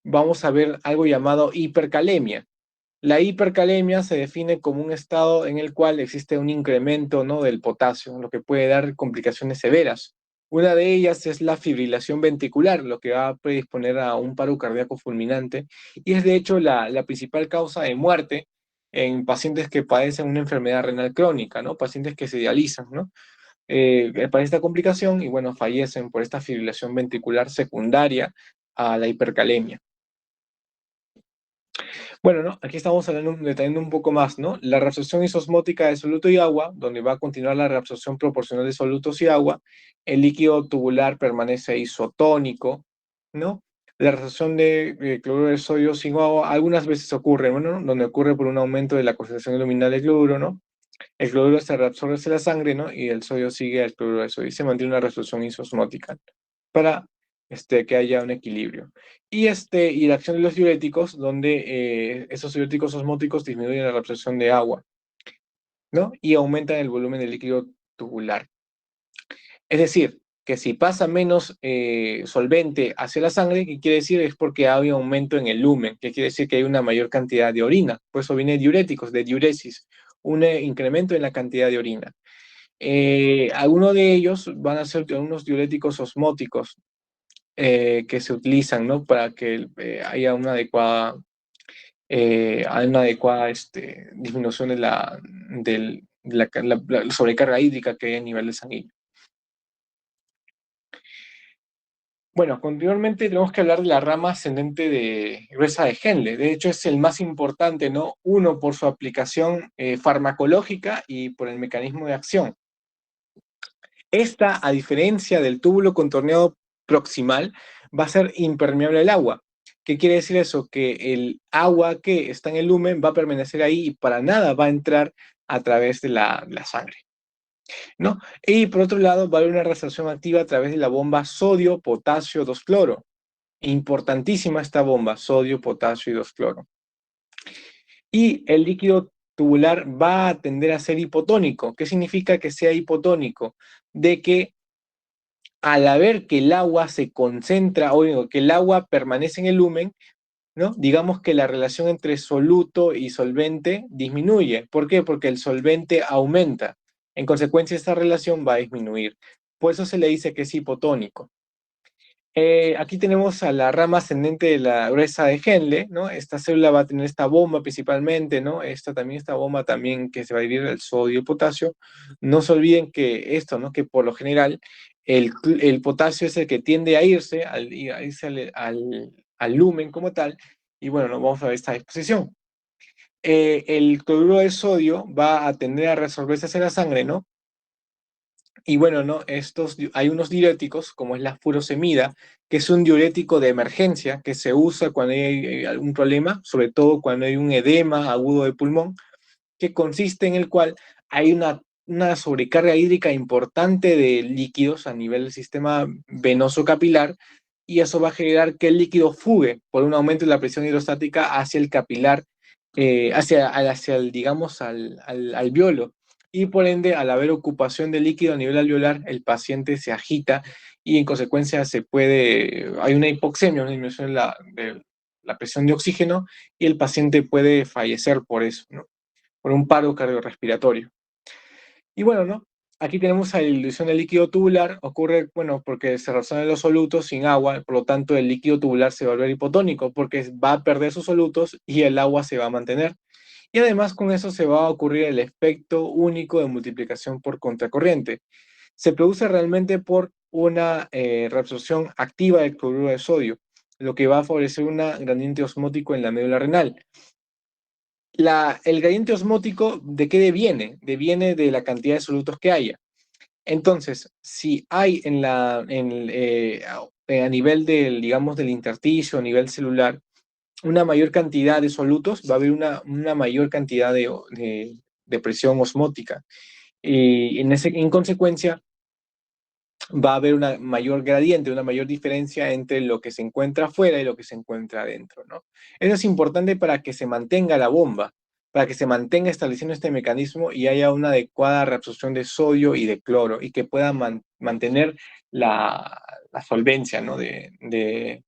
vamos a ver algo llamado hipercalemia. La hipercalemia se define como un estado en el cual existe un incremento, ¿no?, del potasio, lo que puede dar complicaciones severas. Una de ellas es la fibrilación ventricular, lo que va a predisponer a un paro cardíaco fulminante, y es de hecho la principal causa de muerte en pacientes que padecen una enfermedad renal crónica, ¿no? Pacientes que se dializan, ¿no? Para esta complicación y bueno, fallecen por esta fibrilación ventricular secundaria a la hipercalemia. Bueno, ¿no? Aquí estamos hablando, detallando un poco más, ¿no? La reabsorción isosmótica de soluto y agua, donde va a continuar la reabsorción proporcional de solutos y agua, el líquido tubular permanece isotónico, ¿no? La reabsorción de cloruro de sodio sin agua algunas veces ocurre, ¿no? Donde ocurre por un aumento de la concentración luminal de cloruro, ¿no? El cloruro se reabsorbe hacia la sangre, ¿no? Y el sodio sigue al cloruro de sodio y se mantiene una reabsorción isosmótica para que haya un equilibrio. Y la acción de los diuréticos, donde esos diuréticos osmóticos disminuyen la reabsorción de agua, ¿no? Y aumentan el volumen del líquido tubular. Es decir, que si pasa menos solvente hacia la sangre, ¿qué quiere decir? Es porque hay un aumento en el lumen, que quiere decir que hay una mayor cantidad de orina. Por eso viene diuréticos, de diuresis, un incremento en la cantidad de orina. Algunos de ellos van a ser unos diuréticos osmóticos, que se utilizan, ¿no? Para que haya una adecuada disminución de la sobrecarga hídrica que hay a nivel de sanguíneo. Bueno, continuamente tenemos que hablar de la rama ascendente de gruesa de Henle. De hecho, es el más importante, ¿no? Uno, por su aplicación farmacológica y por el mecanismo de acción. Esta, a diferencia del túbulo contorneado proximal, va a ser impermeable al agua. ¿Qué quiere decir eso? Que el agua que está en el lumen va a permanecer ahí y para nada va a entrar a través de la sangre, ¿no? Y por otro lado, va a haber una reacción activa a través de la bomba sodio-potasio 2-cloro. Importantísima esta bomba, sodio, potasio y 2-cloro. Y el líquido tubular va a tender a ser hipotónico. ¿Qué significa que sea hipotónico? De que al ver que el agua se concentra, o que el agua permanece en el lumen, ¿no? Digamos que la relación entre soluto y solvente disminuye. ¿Por qué? Porque el solvente aumenta. En consecuencia, esta relación va a disminuir. Por eso se le dice que es hipotónico. Aquí tenemos a la rama ascendente de la gruesa de Henle, ¿no? Esta célula va a tener esta bomba principalmente, ¿no? Esta bomba también que se va a dividir el sodio y el potasio. No se olviden que esto, ¿no? Que por lo general el potasio es el que tiende a irse, al lumen como tal, y bueno, ¿no? Vamos a ver esta disposición. El cloruro de sodio va a tender a resolverse hacia la sangre, ¿no? Y bueno, ¿no? Hay unos diuréticos, como es la furosemida, que es un diurético de emergencia que se usa cuando hay algún problema, sobre todo cuando hay un edema agudo de pulmón, que consiste en el cual hay una sobrecarga hídrica importante de líquidos a nivel del sistema venoso capilar, y eso va a generar que el líquido fugue por un aumento de la presión hidrostática hacia el capilar, digamos, al alveolo. Y por ende, al haber ocupación de líquido a nivel alveolar, el paciente se agita y en consecuencia hay una hipoxemia, una disminución de la presión de oxígeno, y el paciente puede fallecer por eso, ¿no? Por un paro cardiorrespiratorio. Y bueno, ¿no? Aquí tenemos la dilución del líquido tubular, ocurre, bueno, porque se reabsorben los solutos sin agua, por lo tanto el líquido tubular se va a volver hipotónico, porque va a perder sus solutos y el agua se va a mantener. Y además con eso se va a ocurrir el efecto único de multiplicación por contracorriente. Se produce realmente por una reabsorción activa del cloruro de sodio, lo que va a favorecer un gradiente osmótico en la médula renal. El gradiente osmótico, ¿de qué deviene? Deviene de la cantidad de solutos que haya. Entonces, si hay a nivel del, digamos, del intersticio, a nivel celular, una mayor cantidad de solutos, va a haber una mayor cantidad de presión osmótica. Y en consecuencia, va a haber una mayor gradiente, una mayor diferencia entre lo que se encuentra afuera y lo que se encuentra adentro, ¿no? Eso es importante para que se mantenga la bomba, para que se mantenga estableciendo este mecanismo y haya una adecuada reabsorción de sodio y de cloro y que pueda mantener la solvencia, ¿no? De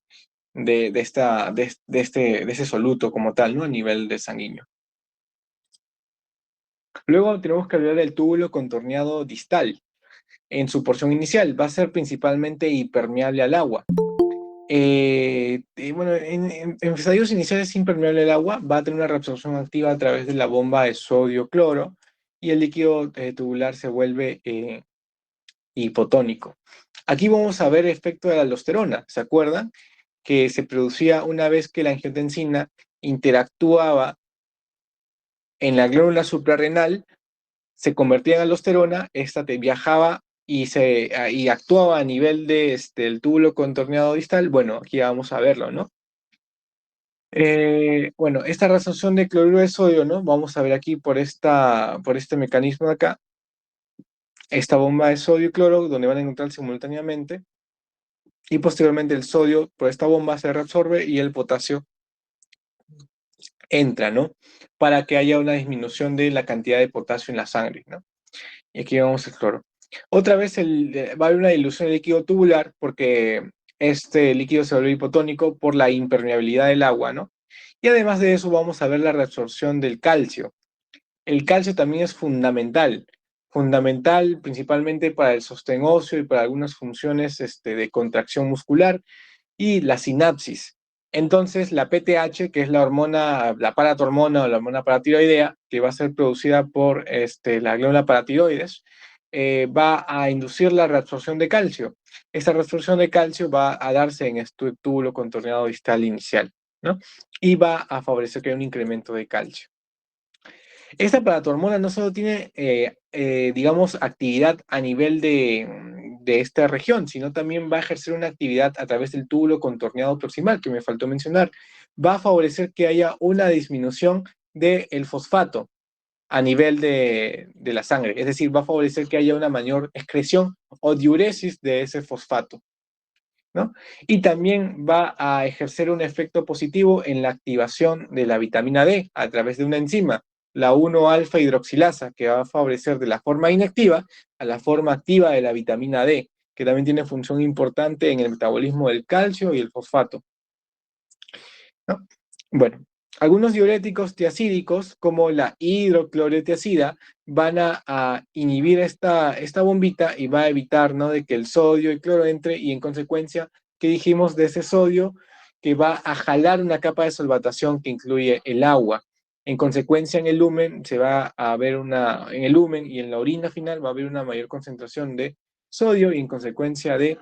ese soluto como tal, ¿no? A nivel de sanguíneo. Luego tenemos que hablar del túbulo contorneado distal. En su porción inicial va a ser principalmente impermeable al agua. Bueno, en estadios iniciales impermeable al agua, va a tener una reabsorción activa a través de la bomba de sodio-cloro y el líquido tubular se vuelve hipotónico. Aquí vamos a ver el efecto de la aldosterona. ¿Se acuerdan? Que se producía una vez que la angiotensina interactuaba en la glándula suprarrenal, se convertía en aldosterona, esta te viajaba y actuaba a nivel el túbulo contorneado distal. Bueno, aquí vamos a verlo, ¿no? Bueno, esta reabsorción de cloruro de sodio, ¿no? Vamos a ver aquí por este mecanismo de acá, esta bomba de sodio y cloro, donde van a encontrar simultáneamente, y posteriormente el sodio por esta bomba se reabsorbe y el potasio entra, ¿no? Para que haya una disminución de la cantidad de potasio en la sangre, ¿no? Y aquí vamos el cloro. Otra vez va a haber una dilución de líquido tubular porque este líquido se vuelve hipotónico por la impermeabilidad del agua, ¿no? Y además de eso vamos a ver la reabsorción del calcio. El calcio también es fundamental principalmente para el sostén óseo y para algunas funciones de contracción muscular y la sinapsis. Entonces, la PTH, que es la hormona, la paratormona o la hormona paratiroidea, que va a ser producida por la glándula paratiroides, va a inducir la reabsorción de calcio. Esta reabsorción de calcio va a darse en este túbulo contorneado distal inicial, ¿no? Y va a favorecer que haya un incremento de calcio. Esta paratormona no solo tiene, digamos, actividad a nivel de esta región, sino también va a ejercer una actividad a través del túbulo contorneado proximal, que me faltó mencionar. Va a favorecer que haya una disminución del fosfato a nivel de la sangre, es decir, va a favorecer que haya una mayor excreción o diuresis de ese fosfato, ¿no? Y también va a ejercer un efecto positivo en la activación de la vitamina D a través de una enzima, la 1-alfa hidroxilasa, que va a favorecer de la forma inactiva a la forma activa de la vitamina D, que también tiene función importante en el metabolismo del calcio y el fosfato, ¿no? Bueno, algunos diuréticos tiacídicos, como la hidroclorotiazida, van a inhibir esta bombita y va a evitar, ¿no?, de que el sodio y cloro entre y en consecuencia, ¿qué dijimos de ese sodio? Que va a jalar una capa de solvatación que incluye el agua. En consecuencia, en el lumen se va a ver en el lumen y en la orina final va a haber una mayor concentración de sodio y en consecuencia de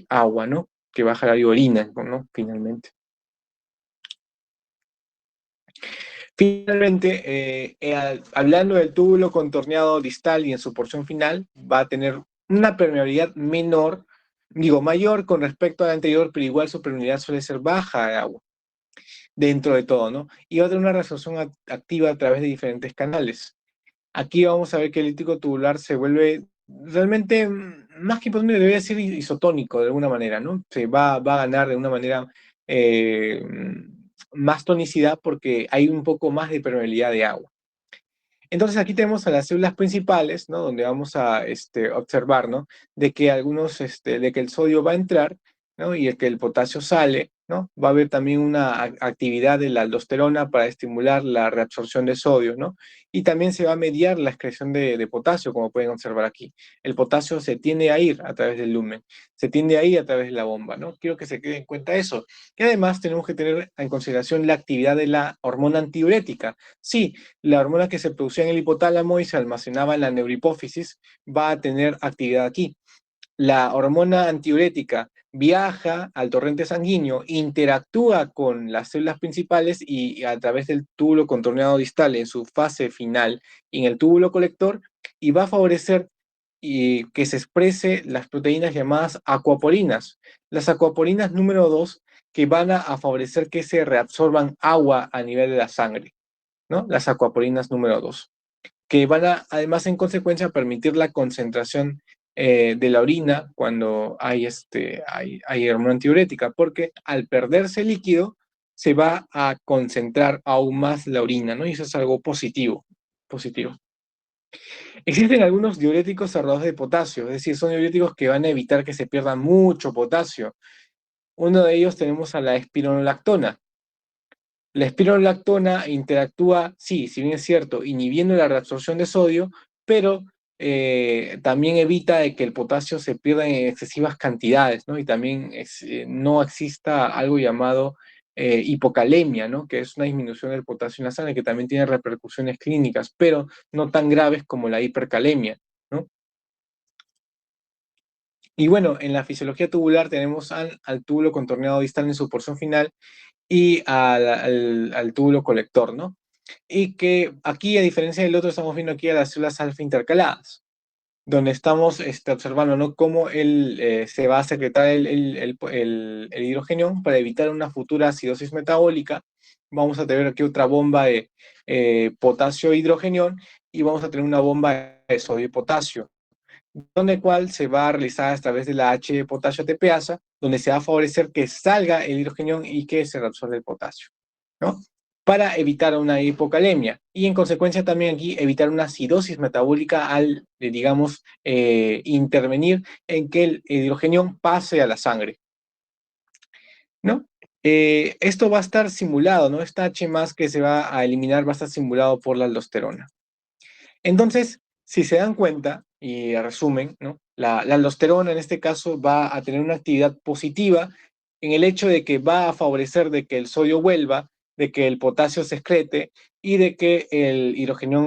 agua, ¿no? Que va a jalar y orina, ¿no? Finalmente. Finalmente, hablando del túbulo contorneado distal y en su porción final, va a tener una permeabilidad mayor con respecto a la anterior, pero igual su permeabilidad suele ser baja de agua, dentro de todo, ¿no? Y va a tener una resorción activa a través de diferentes canales. Aquí vamos a ver que el lítico tubular se vuelve realmente, más que posible, debería ser isotónico de alguna manera, ¿no? Se va a ganar de una manera eh, más tonicidad porque hay un poco más de permeabilidad de agua. Entonces aquí tenemos a las células principales, ¿no? Donde vamos a observar, ¿no? De que de que el sodio va a entrar ¿no? Y el que el potasio sale, ¿no? Va a haber también una actividad de la aldosterona para estimular la reabsorción de sodio, ¿no? Y también se va a mediar la excreción de potasio, como pueden observar aquí. El potasio se tiende a ir a través del lumen, se tiende a ir a través de la bomba, ¿no? Quiero que se quede en cuenta eso. Y además tenemos que tener en consideración la actividad de la hormona antidiurética. Sí, la hormona que se producía en el hipotálamo y se almacenaba en la neurohipófisis va a tener actividad aquí. La hormona antidiurética viaja al torrente sanguíneo, interactúa con las células principales y a través del túbulo contorneado distal en su fase final en el túbulo colector y va a favorecer que se exprese las proteínas llamadas acuaporinas. Las acuaporinas número 2 que van a favorecer que se reabsorban agua a nivel de la sangre, ¿no? Las acuaporinas número 2 que van a, además, en consecuencia, permitir la concentración de la orina cuando hay hormona antidiurética, porque al perderse líquido se va a concentrar aún más la orina, ¿no? Y eso es algo positivo, positivo. Existen algunos diuréticos cerrados de potasio, es decir, son diuréticos que van a evitar que se pierda mucho potasio. Uno de ellos tenemos a la espironolactona. La espirulactona interactúa, sí, si bien es cierto, inhibiendo la reabsorción de sodio, pero también evita de que el potasio se pierda en excesivas cantidades, ¿no? Y también no exista algo llamado hipocalemia, ¿no? Que es una disminución del potasio en la sangre que también tiene repercusiones clínicas, pero no tan graves como la hipercalemia, ¿no? Y bueno, en la fisiología tubular tenemos al túbulo contorneado distal en su porción final y al túbulo colector, ¿no? Y que aquí, a diferencia del otro, estamos viendo aquí a las células alfa intercaladas, donde estamos observando, ¿no? Cómo se va a secretar el hidrógeno para evitar una futura acidosis metabólica. Vamos a tener aquí otra bomba de potasio-hidrógeno y vamos a tener una bomba de sodio y potasio, donde cual se va a realizar a través de la H potasio ATPasa, donde se va a favorecer que salga el hidrógeno y que se reabsorbe el potasio, ¿no? Para evitar una hipocalemia y en consecuencia también aquí evitar una acidosis metabólica al, digamos, intervenir en que el hidrógeno pase a la sangre, ¿no? Esto va a estar simulado, ¿no? Esta H más que se va a eliminar va a estar simulado por la aldosterona. Entonces, si se dan cuenta, y resumen, ¿no? La aldosterona en este caso va a tener una actividad positiva en el hecho de que va a favorecer de que el sodio vuelva, de que el potasio se excrete y de que el hidrógeno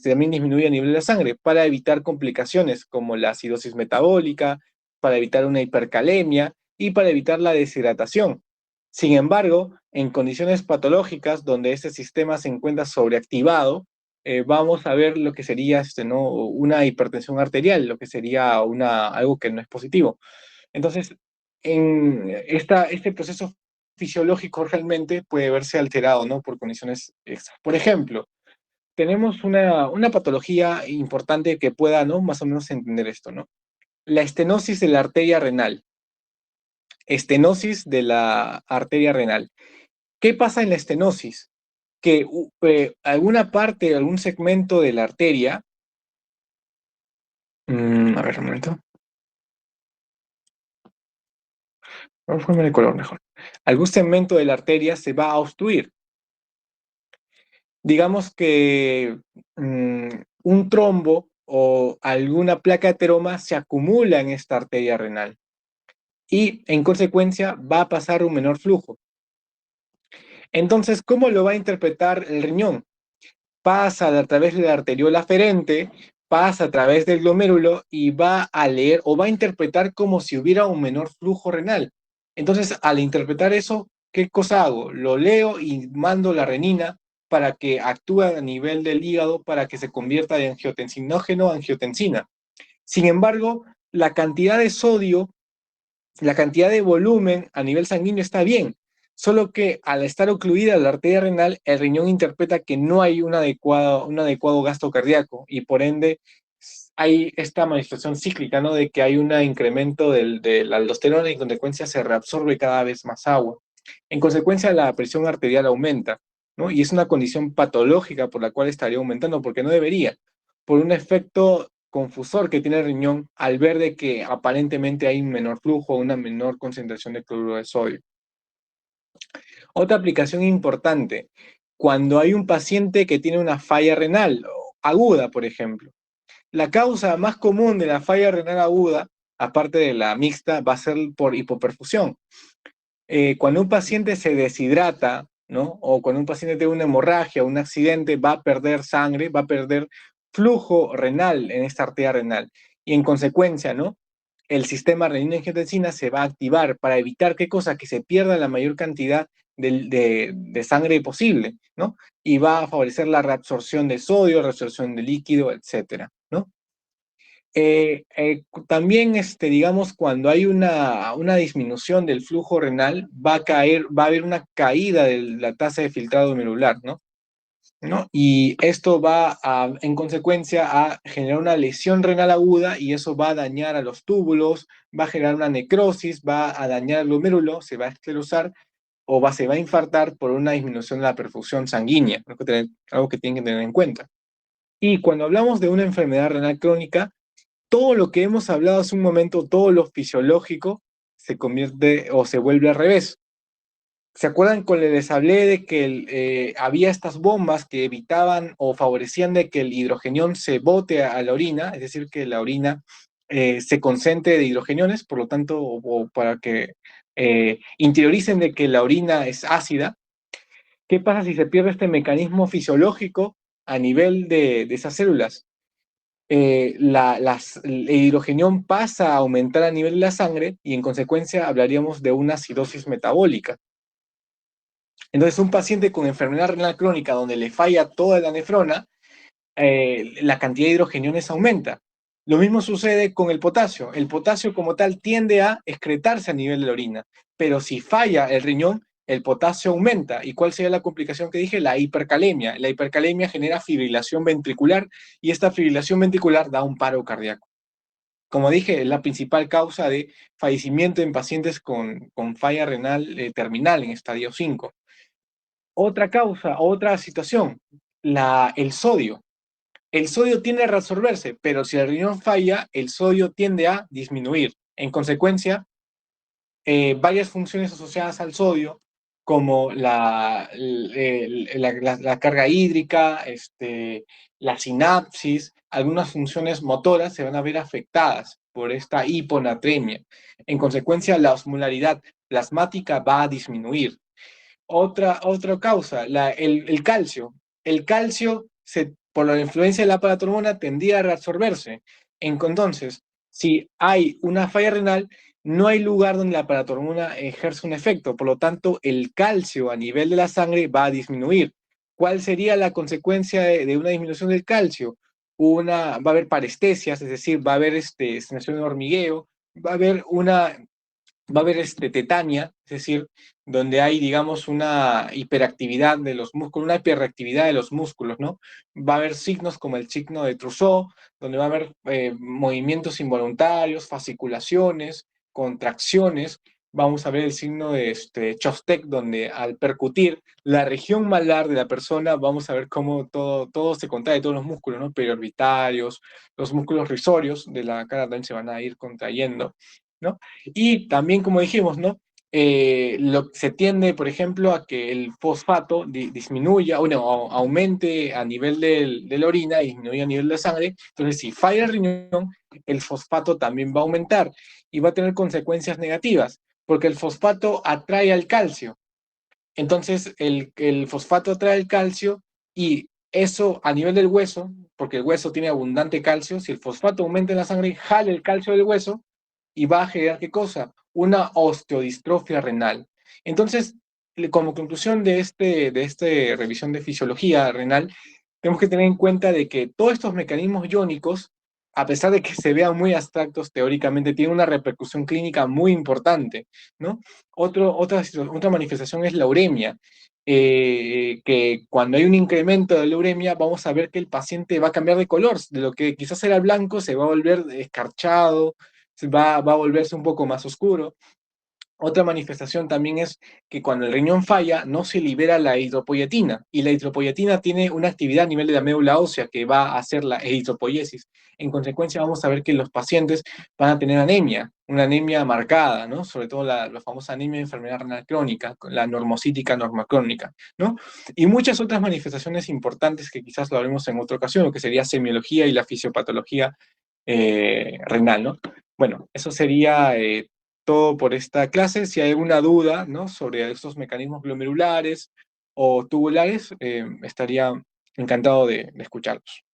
también disminuya a nivel de la sangre para evitar complicaciones como la acidosis metabólica, para evitar una hipercalemia y para evitar la deshidratación. Sin embargo, en condiciones patológicas donde este sistema se encuentra sobreactivado, vamos a ver lo que sería ¿no? una hipertensión arterial, lo que sería algo que no es positivo. Entonces, este proceso fisiológico realmente puede verse alterado, ¿no? Por condiciones extras. Por ejemplo, tenemos una patología importante que pueda, ¿no? Más o menos entender esto, ¿no? La estenosis de la arteria renal. Estenosis de la arteria renal. ¿Qué pasa en la estenosis? Que alguna parte, algún segmento de la arteria, a ver, un momento, vamos a poner el color mejor. Algún segmento de la arteria se va a obstruir. Digamos que un trombo o alguna placa de ateroma se acumula en esta arteria renal y en consecuencia va a pasar un menor flujo. Entonces, ¿cómo lo va a interpretar el riñón? Pasa a través de la arteriola aferente, pasa a través del glomérulo y va a leer o va a interpretar como si hubiera un menor flujo renal. Entonces, al interpretar eso, ¿qué cosa hago? Lo leo y mando la renina para que actúe a nivel del hígado para que se convierta de angiotensinógeno a angiotensina. Sin embargo, la cantidad de sodio, la cantidad de volumen a nivel sanguíneo está bien, solo que al estar ocluida la arteria renal, el riñón interpreta que no hay un adecuado gasto cardíaco y por ende hay esta manifestación cíclica, ¿no? De que hay un incremento de la aldosterona y en consecuencia se reabsorbe cada vez más agua. En consecuencia, la presión arterial aumenta, ¿no? Y es una condición patológica por la cual estaría aumentando, porque no debería, por un efecto confusor que tiene el riñón al ver de que aparentemente hay un menor flujo, una menor concentración de cloruro de sodio. Otra aplicación importante, cuando hay un paciente que tiene una falla renal aguda, por ejemplo. La causa más común de la falla renal aguda, aparte de la mixta, va a ser por hipoperfusión. Cuando un paciente se deshidrata, ¿no? O cuando un paciente tiene una hemorragia, un accidente, va a perder sangre, va a perder flujo renal en esta arteria renal. Y en consecuencia, ¿no? El sistema renina-angiotensina se va a activar para evitar qué cosa, que se pierda la mayor cantidad de sangre posible, ¿no? Y va a favorecer la reabsorción de sodio, reabsorción de líquido, etcétera, ¿no? También, digamos, cuando hay una disminución del flujo renal, va a haber una caída de la tasa de filtrado glomerular, ¿no? ¿No? Y esto va a, en consecuencia, a generar una lesión renal aguda y eso va a dañar a los túbulos, va a generar una necrosis, va a dañar el glomérulo, se va a esclerosar o se va a infartar por una disminución de la perfusión sanguínea, ¿no? Algo que tienen que tener en cuenta. Y cuando hablamos de una enfermedad renal crónica, todo lo que hemos hablado hace un momento, todo lo fisiológico, se convierte o se vuelve al revés. ¿Se acuerdan cuando les hablé de que había estas bombas que evitaban o favorecían de que el hidrogenión se bote a la orina, es decir, que la orina se concentre de hidrogeniones, por lo tanto, o para que interioricen de que la orina es ácida? ¿Qué pasa si se pierde este mecanismo fisiológico a nivel de esas células? El hidrogenión pasa a aumentar a nivel de la sangre y en consecuencia hablaríamos de una acidosis metabólica. Entonces, un paciente con enfermedad renal crónica donde le falla toda la nefrona, la cantidad de hidrogeniones aumenta. Lo mismo sucede con el potasio. El potasio como tal tiende a excretarse a nivel de la orina, pero si falla el riñón, el potasio aumenta. ¿Y cuál sería la complicación que dije? La hipercalemia. La hipercalemia genera fibrilación ventricular y esta fibrilación ventricular da un paro cardíaco. Como dije, es la principal causa de fallecimiento en pacientes con falla renal terminal en estadio 5. Otra causa, otra situación, el sodio. El sodio tiende a reabsorberse, pero si el riñón falla, el sodio tiende a disminuir. En consecuencia, varias funciones asociadas al sodio, como la carga hídrica, la sinapsis, algunas funciones motoras se van a ver afectadas por esta hiponatremia. En consecuencia, la osmolaridad plasmática va a disminuir. Otra causa, el calcio. El calcio, por la influencia de la paratormona, tendría a reabsorberse. Entonces, si hay una falla renal, no hay lugar donde la paratormona ejerce un efecto. Por lo tanto, el calcio a nivel de la sangre va a disminuir. ¿Cuál sería la consecuencia de una disminución del calcio? Va a haber parestesias, es decir, va a haber sensación de hormigueo, va a haber tetania, es decir, donde hay, digamos, una hiperactividad de los músculos, una hiperactividad de los músculos, ¿no? Va a haber signos como el signo de Trousseau, donde va a haber movimientos involuntarios, fasciculaciones, contracciones. Vamos a ver el signo de Chostek, donde al percutir la región malar de la persona, vamos a ver cómo todo se contrae, todos los músculos, ¿no? Periorbitarios, los músculos risorios de la cara también se van a ir contrayendo, ¿no? Y también, como dijimos, ¿no? Se tiende, por ejemplo, a que el fosfato disminuya, o no, aumente a nivel de la orina y disminuya a nivel de sangre. Entonces, si falla el riñón, el fosfato también va a aumentar y va a tener consecuencias negativas, porque el fosfato atrae al calcio. Entonces, el fosfato atrae el calcio y eso a nivel del hueso, porque el hueso tiene abundante calcio, si el fosfato aumenta en la sangre, jale el calcio del hueso y va a generar ¿qué cosa? Una osteodistrofia renal. Entonces, como conclusión de esta revisión de fisiología renal, tenemos que tener en cuenta de que todos estos mecanismos iónicos, a pesar de que se vean muy abstractos teóricamente, tienen una repercusión clínica muy importante, ¿no? Otra manifestación es la uremia, que cuando hay un incremento de la uremia, vamos a ver que el paciente va a cambiar de color, de lo que quizás era blanco se va a volver escarchado, va a volverse un poco más oscuro. Otra manifestación también es que cuando el riñón falla, no se libera la eritropoyetina, y la eritropoyetina tiene una actividad a nivel de la médula ósea que va a hacer la eritropoyesis. En consecuencia, vamos a ver que los pacientes van a tener anemia, una anemia marcada, ¿no? Sobre todo la famosa anemia de enfermedad renal crónica, la normocítica normocrónica, ¿no? Y muchas otras manifestaciones importantes que quizás lo haremos en otra ocasión, lo que sería semiología y la fisiopatología renal, ¿no? Bueno, eso sería todo por esta clase. Si hay alguna duda, ¿no?, sobre estos mecanismos glomerulares o tubulares, estaría encantado de escucharlos.